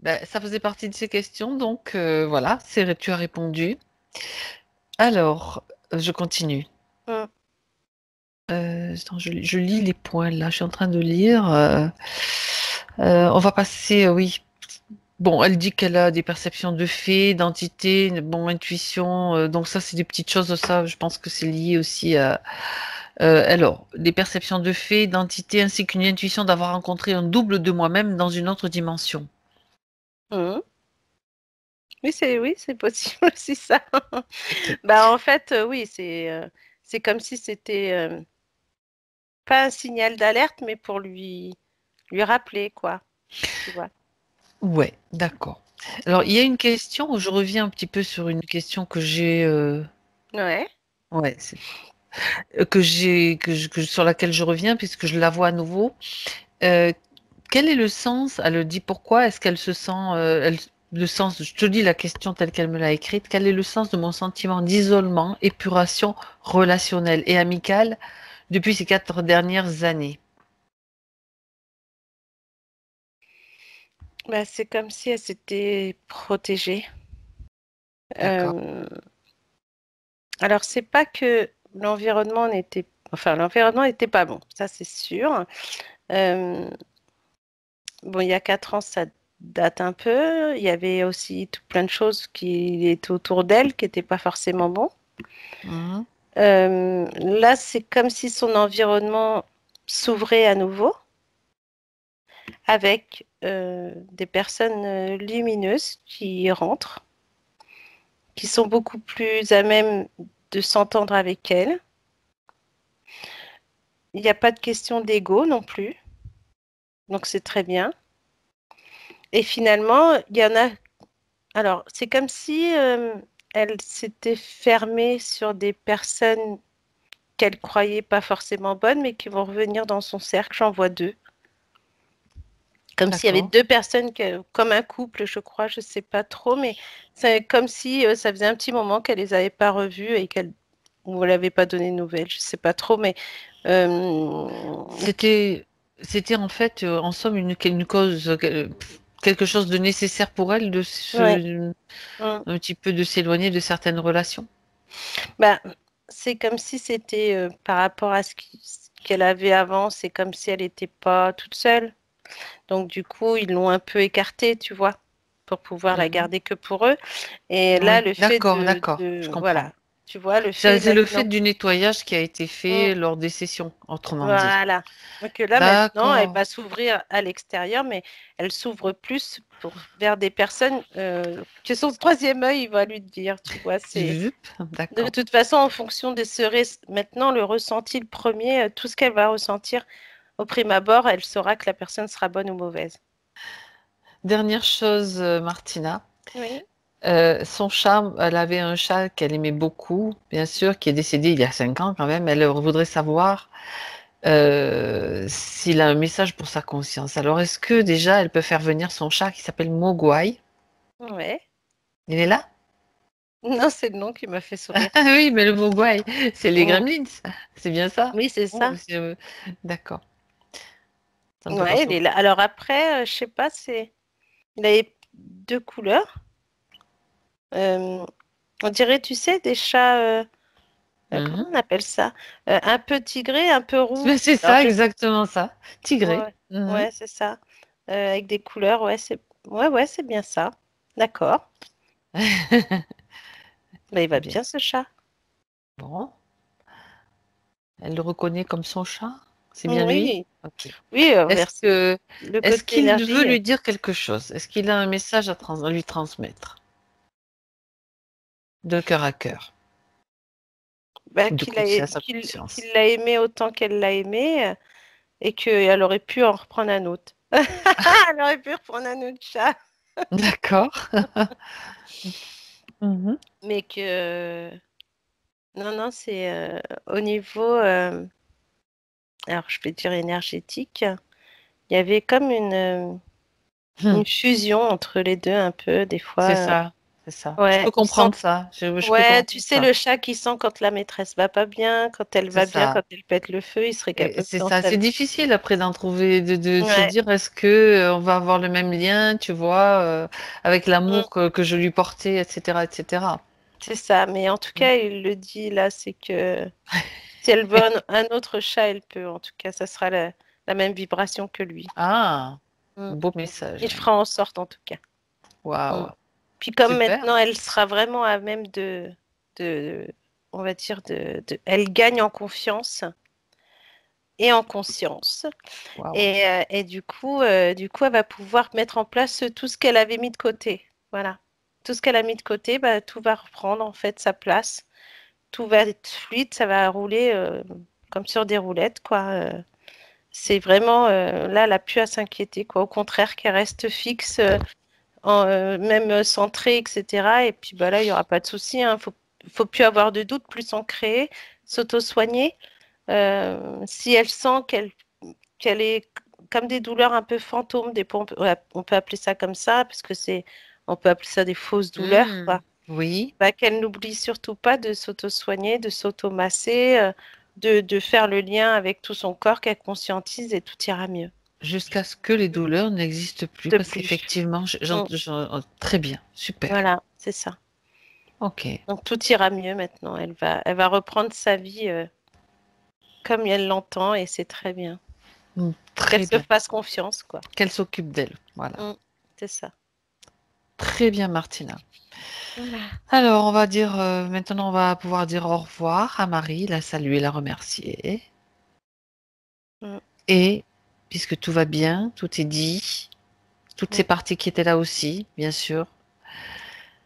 Ben, ça faisait partie de ces questions, donc voilà, tu as répondu. Alors, je continue. Mm. Attends, je lis les points là, je suis en train de lire. On va passer, oui. Bon, elle dit qu'elle a des perceptions de faits, d'entités, bon, intuition. Donc ça, c'est des petites choses. Ça, je pense que c'est lié aussi à. Alors, des perceptions de faits, d'entités, ainsi qu'une intuition d'avoir rencontré un double de moi-même dans une autre dimension. Mm. Oui, c'est possible aussi ça. Ok. Bah, en fait, oui, c'est comme si c'était pas un signal d'alerte, mais pour lui rappeler, quoi. Tu vois. Ouais, d'accord. Alors, il y a une question où je reviens un petit peu sur une question que j'ai, Ouais. ouais, que sur laquelle je reviens puisque je la vois à nouveau. Euh, Quel est le sens? Elle dit pourquoi est-ce qu'elle se sent, le sens, je te dis la question telle qu'elle me l'a écrite. Quel est le sens de mon sentiment d'isolement, épuration relationnelle et amicale depuis ces 4 dernières années? Bah, c'est comme si elle s'était protégée. D'accord. Euh, alors, c'est pas que l'environnement n'était pas bon, ça c'est sûr. Euh, bon, il y a 4 ans, ça date un peu. Il y avait aussi tout plein de choses qui étaient autour d'elle qui n'étaient pas forcément bons. Mhm. Là, c'est comme si son environnement s'ouvrait à nouveau avec des personnes lumineuses qui y rentrent, qui sont beaucoup plus à même de s'entendre avec elle. Il n'y a pas de question d'ego non plus, donc c'est très bien. Et finalement, il y en a. Alors, c'est comme si elle s'était fermée sur des personnes qu'elle croyait pas forcément bonnes, mais qui vont revenir dans son cercle. J'en vois deux. Comme s'il y avait D'accord. deux personnes, comme un couple, je crois, je sais pas trop, mais c'est comme si ça faisait un petit moment qu'elle les avait pas revues et qu'elle ou elle n'avait pas donné de nouvelles, je sais pas trop, mais C'était, c'était en fait, en somme, une cause, quelque chose de nécessaire pour elle ouais. Mm. un petit peu de s'éloigner de certaines relations. Bah, c'est comme si c'était par rapport à ce qu'elle avait avant, c'est comme si elle n'était pas toute seule. Donc du coup, ils l'ont un peu écartée, tu vois, pour pouvoir la Mhm. garder que pour eux. Et là, Oui, le fait d'accord, d'accord, je comprends. voilà, tu vois, le fait C'est le fait maintenant. du nettoyage qui a été Mm. fait lors des sessions, autrement dit. Voilà. Donc là, maintenant, elle D'accord. va s'ouvrir à l'extérieur, mais elle s'ouvre plus vers des personnes que son troisième œil, il va lui dire, tu vois, c'est Zup, de d'accord. toute façon en fonction de maintenant le ressenti, le premier, tout ce qu'elle va ressentir au prime abord, elle saura que la personne sera bonne ou mauvaise. Dernière chose, Martina. Oui. Son chat, elle avait un chat qu'elle aimait beaucoup, bien sûr, qui est décédé il y a 5 ans quand même. Elle voudrait savoir s'il a un message pour sa conscience. Alors, est-ce que déjà elle peut faire venir son chat qui s'appelle Mogwai? Ouais. Il est là? Non, c'est le nom qui m'a fait sourire. Ah oui, mais le Mogwai, c'est les Mm. Gremlins, c'est bien ça? Oui, c'est Oh, ça. d'accord, ça me fait pas Ouais, il est là. Alors après, je sais pas, il a deux couleurs. Euh, on dirait, tu sais, des chats. Comment Mhm. on appelle ça? Un peu tigré, un peu roux. Mais c'est Alors, ça, exactement ça. Tigré. ouais, Mhm. ouais, c'est ça. Avec des couleurs, ouais, c'est bien ça. D'accord. Bah, il va Bien. bien ce chat. Bon, elle le reconnaît comme son chat? C'est bien lui? Oui, Ok. oui, Est-ce que, le est-ce côté qu'il veut énergie, lui dire quelque chose? Est-ce qu'il a un message à lui transmettre de cœur à cœur, bah, de conscience à conscience? qu'il l'a aimé autant qu'elle l'a aimé et qu'elle aurait pu en reprendre un autre. Elle aurait pu reprendre un autre chat, D'accord. Mhm. mais que non, non, c'est au niveau, alors je vais dire énergétique, il y avait comme Hmm. une fusion entre les deux un peu, des C'est fois. ça, c'est ça. Je peux Ouais, il sent. comprendre ça. Je peux Ouais, tu comprendre sais, ça. le chat qui sent quand la maîtresse va pas bien, quand elle C'est va bien, quand ça. elle pète le feu, il serait Et capable c'est d'en ça. C'est savoir. difficile après d'en trouver, de se Ouais, dire est-ce que on va avoir le même lien, tu vois, avec mm, l'amour que je lui portais, etc., etc. c'est ça. Mais en tout cas, il le dit là, c'est que si elle veut un autre chat, elle peut. En tout cas, ça sera la même vibration que lui. Ah, Mm. beau message. Il fera en sorte, en tout cas. Mm. Waouh, Puis comme super. maintenant, elle sera vraiment à même on va dire, elle gagne en confiance et en conscience. Waouh. Et du coup, elle va pouvoir mettre en place tout ce qu'elle avait mis de côté. Voilà. tout ce qu'elle a mis de côté, bah, tout va reprendre en fait sa place. Tout va être fluide, ça va rouler comme sur des roulettes, quoi. C'est vraiment, là, elle n'a plus à s'inquiéter, quoi. Au contraire, qu'elle reste fixe, même centrée, etc. Et puis bah, là, il n'y aura pas de souci. Hein. Faut plus avoir de doute, plus s'ancrer, s'auto-soigner. Si elle sent qu'elle est comme des douleurs un peu fantômes, on peut appeler ça comme ça, parce que on peut appeler ça des fausses douleurs, quoi. Oui. Bah, qu'elle n'oublie surtout pas de s'auto-soigner, de s'auto-masser, de faire le lien avec tout son corps, qu'elle conscientise et tout ira mieux. Jusqu'à ce que les douleurs n'existent plus, De parce plus. qu'effectivement, très bien, super. Voilà, c'est ça. Ok, Donc tout ira mieux maintenant. Elle va reprendre sa vie comme elle l'entend et c'est très bien. très Qu'elle se bien. fasse confiance, quoi. Qu'elle s'occupe d'elle, voilà. C'est ça. Très bien, Martina. Voilà. Alors, on va dire, maintenant, on va pouvoir dire au revoir à Marie, la saluer, la remercier. Et, puisque tout va bien, tout est dit, toutes ces parties qui étaient là aussi, bien sûr,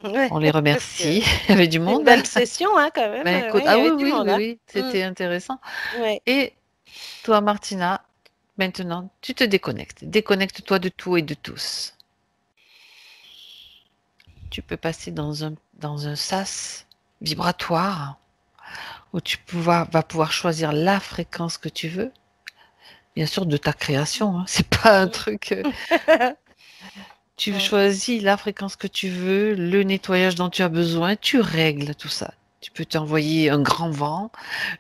Ouais, on les remercie. Il y avait du une monde. belle session, hein, quand même. Ben, écoute, Ouais, il y ah avait oui, du oui, monde, oui, hein. oui, c'était intéressant. Ouais. Et toi, Martina, maintenant, tu te déconnectes. Déconnecte-toi de tout et de tous. Tu peux passer dans un sas vibratoire où vas pouvoir choisir la fréquence que tu veux. Bien sûr, de ta création, hein. C'est pas un truc. Tu choisis la fréquence que tu veux, le nettoyage dont tu as besoin, tu règles tout ça. Tu peux t'envoyer un grand vent,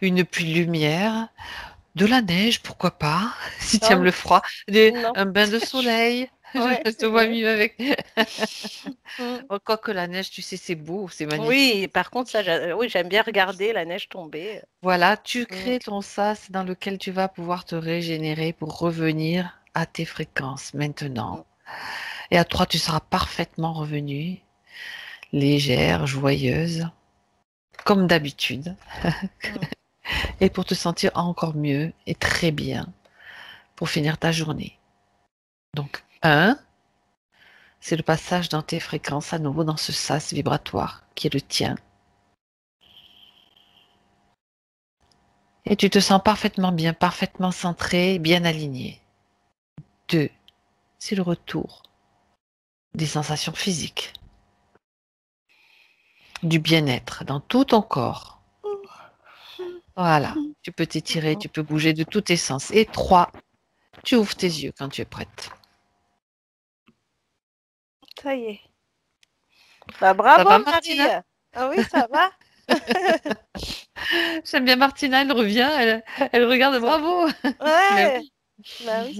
une pluie de lumière, de la neige, pourquoi pas, si tu aimes Non, le froid, non. un bain de soleil. Ouais, Je te c'est vois vrai. mieux avec. Mm. Quoique la neige, tu sais, c'est beau, c'est magnifique. Oui, par contre, ça, oui, j'aime bien regarder la neige tomber. Voilà, tu Mm. crées ton sas dans lequel tu vas pouvoir te régénérer pour revenir à tes fréquences maintenant. Et à toi, tu seras parfaitement revenue, légère, joyeuse, comme d'habitude, et pour te sentir encore mieux et très bien pour finir ta journée. Donc, c'est le passage dans tes fréquences à nouveau dans ce sas vibratoire qui est le tien. Et tu te sens parfaitement bien, parfaitement centré, bien aligné. 2, c'est le retour des sensations physiques, du bien-être dans tout ton corps. Voilà, tu peux t'étirer, tu peux bouger de tous tes sens. Et 3, tu ouvres tes yeux quand tu es prête. Ça y est. Bah, Ça bravo, va, Marie. Martina? Ah oui, ça va. J'aime bien Martina, elle revient, elle regarde, bravo. Mais Ouais. oui. Bah oui.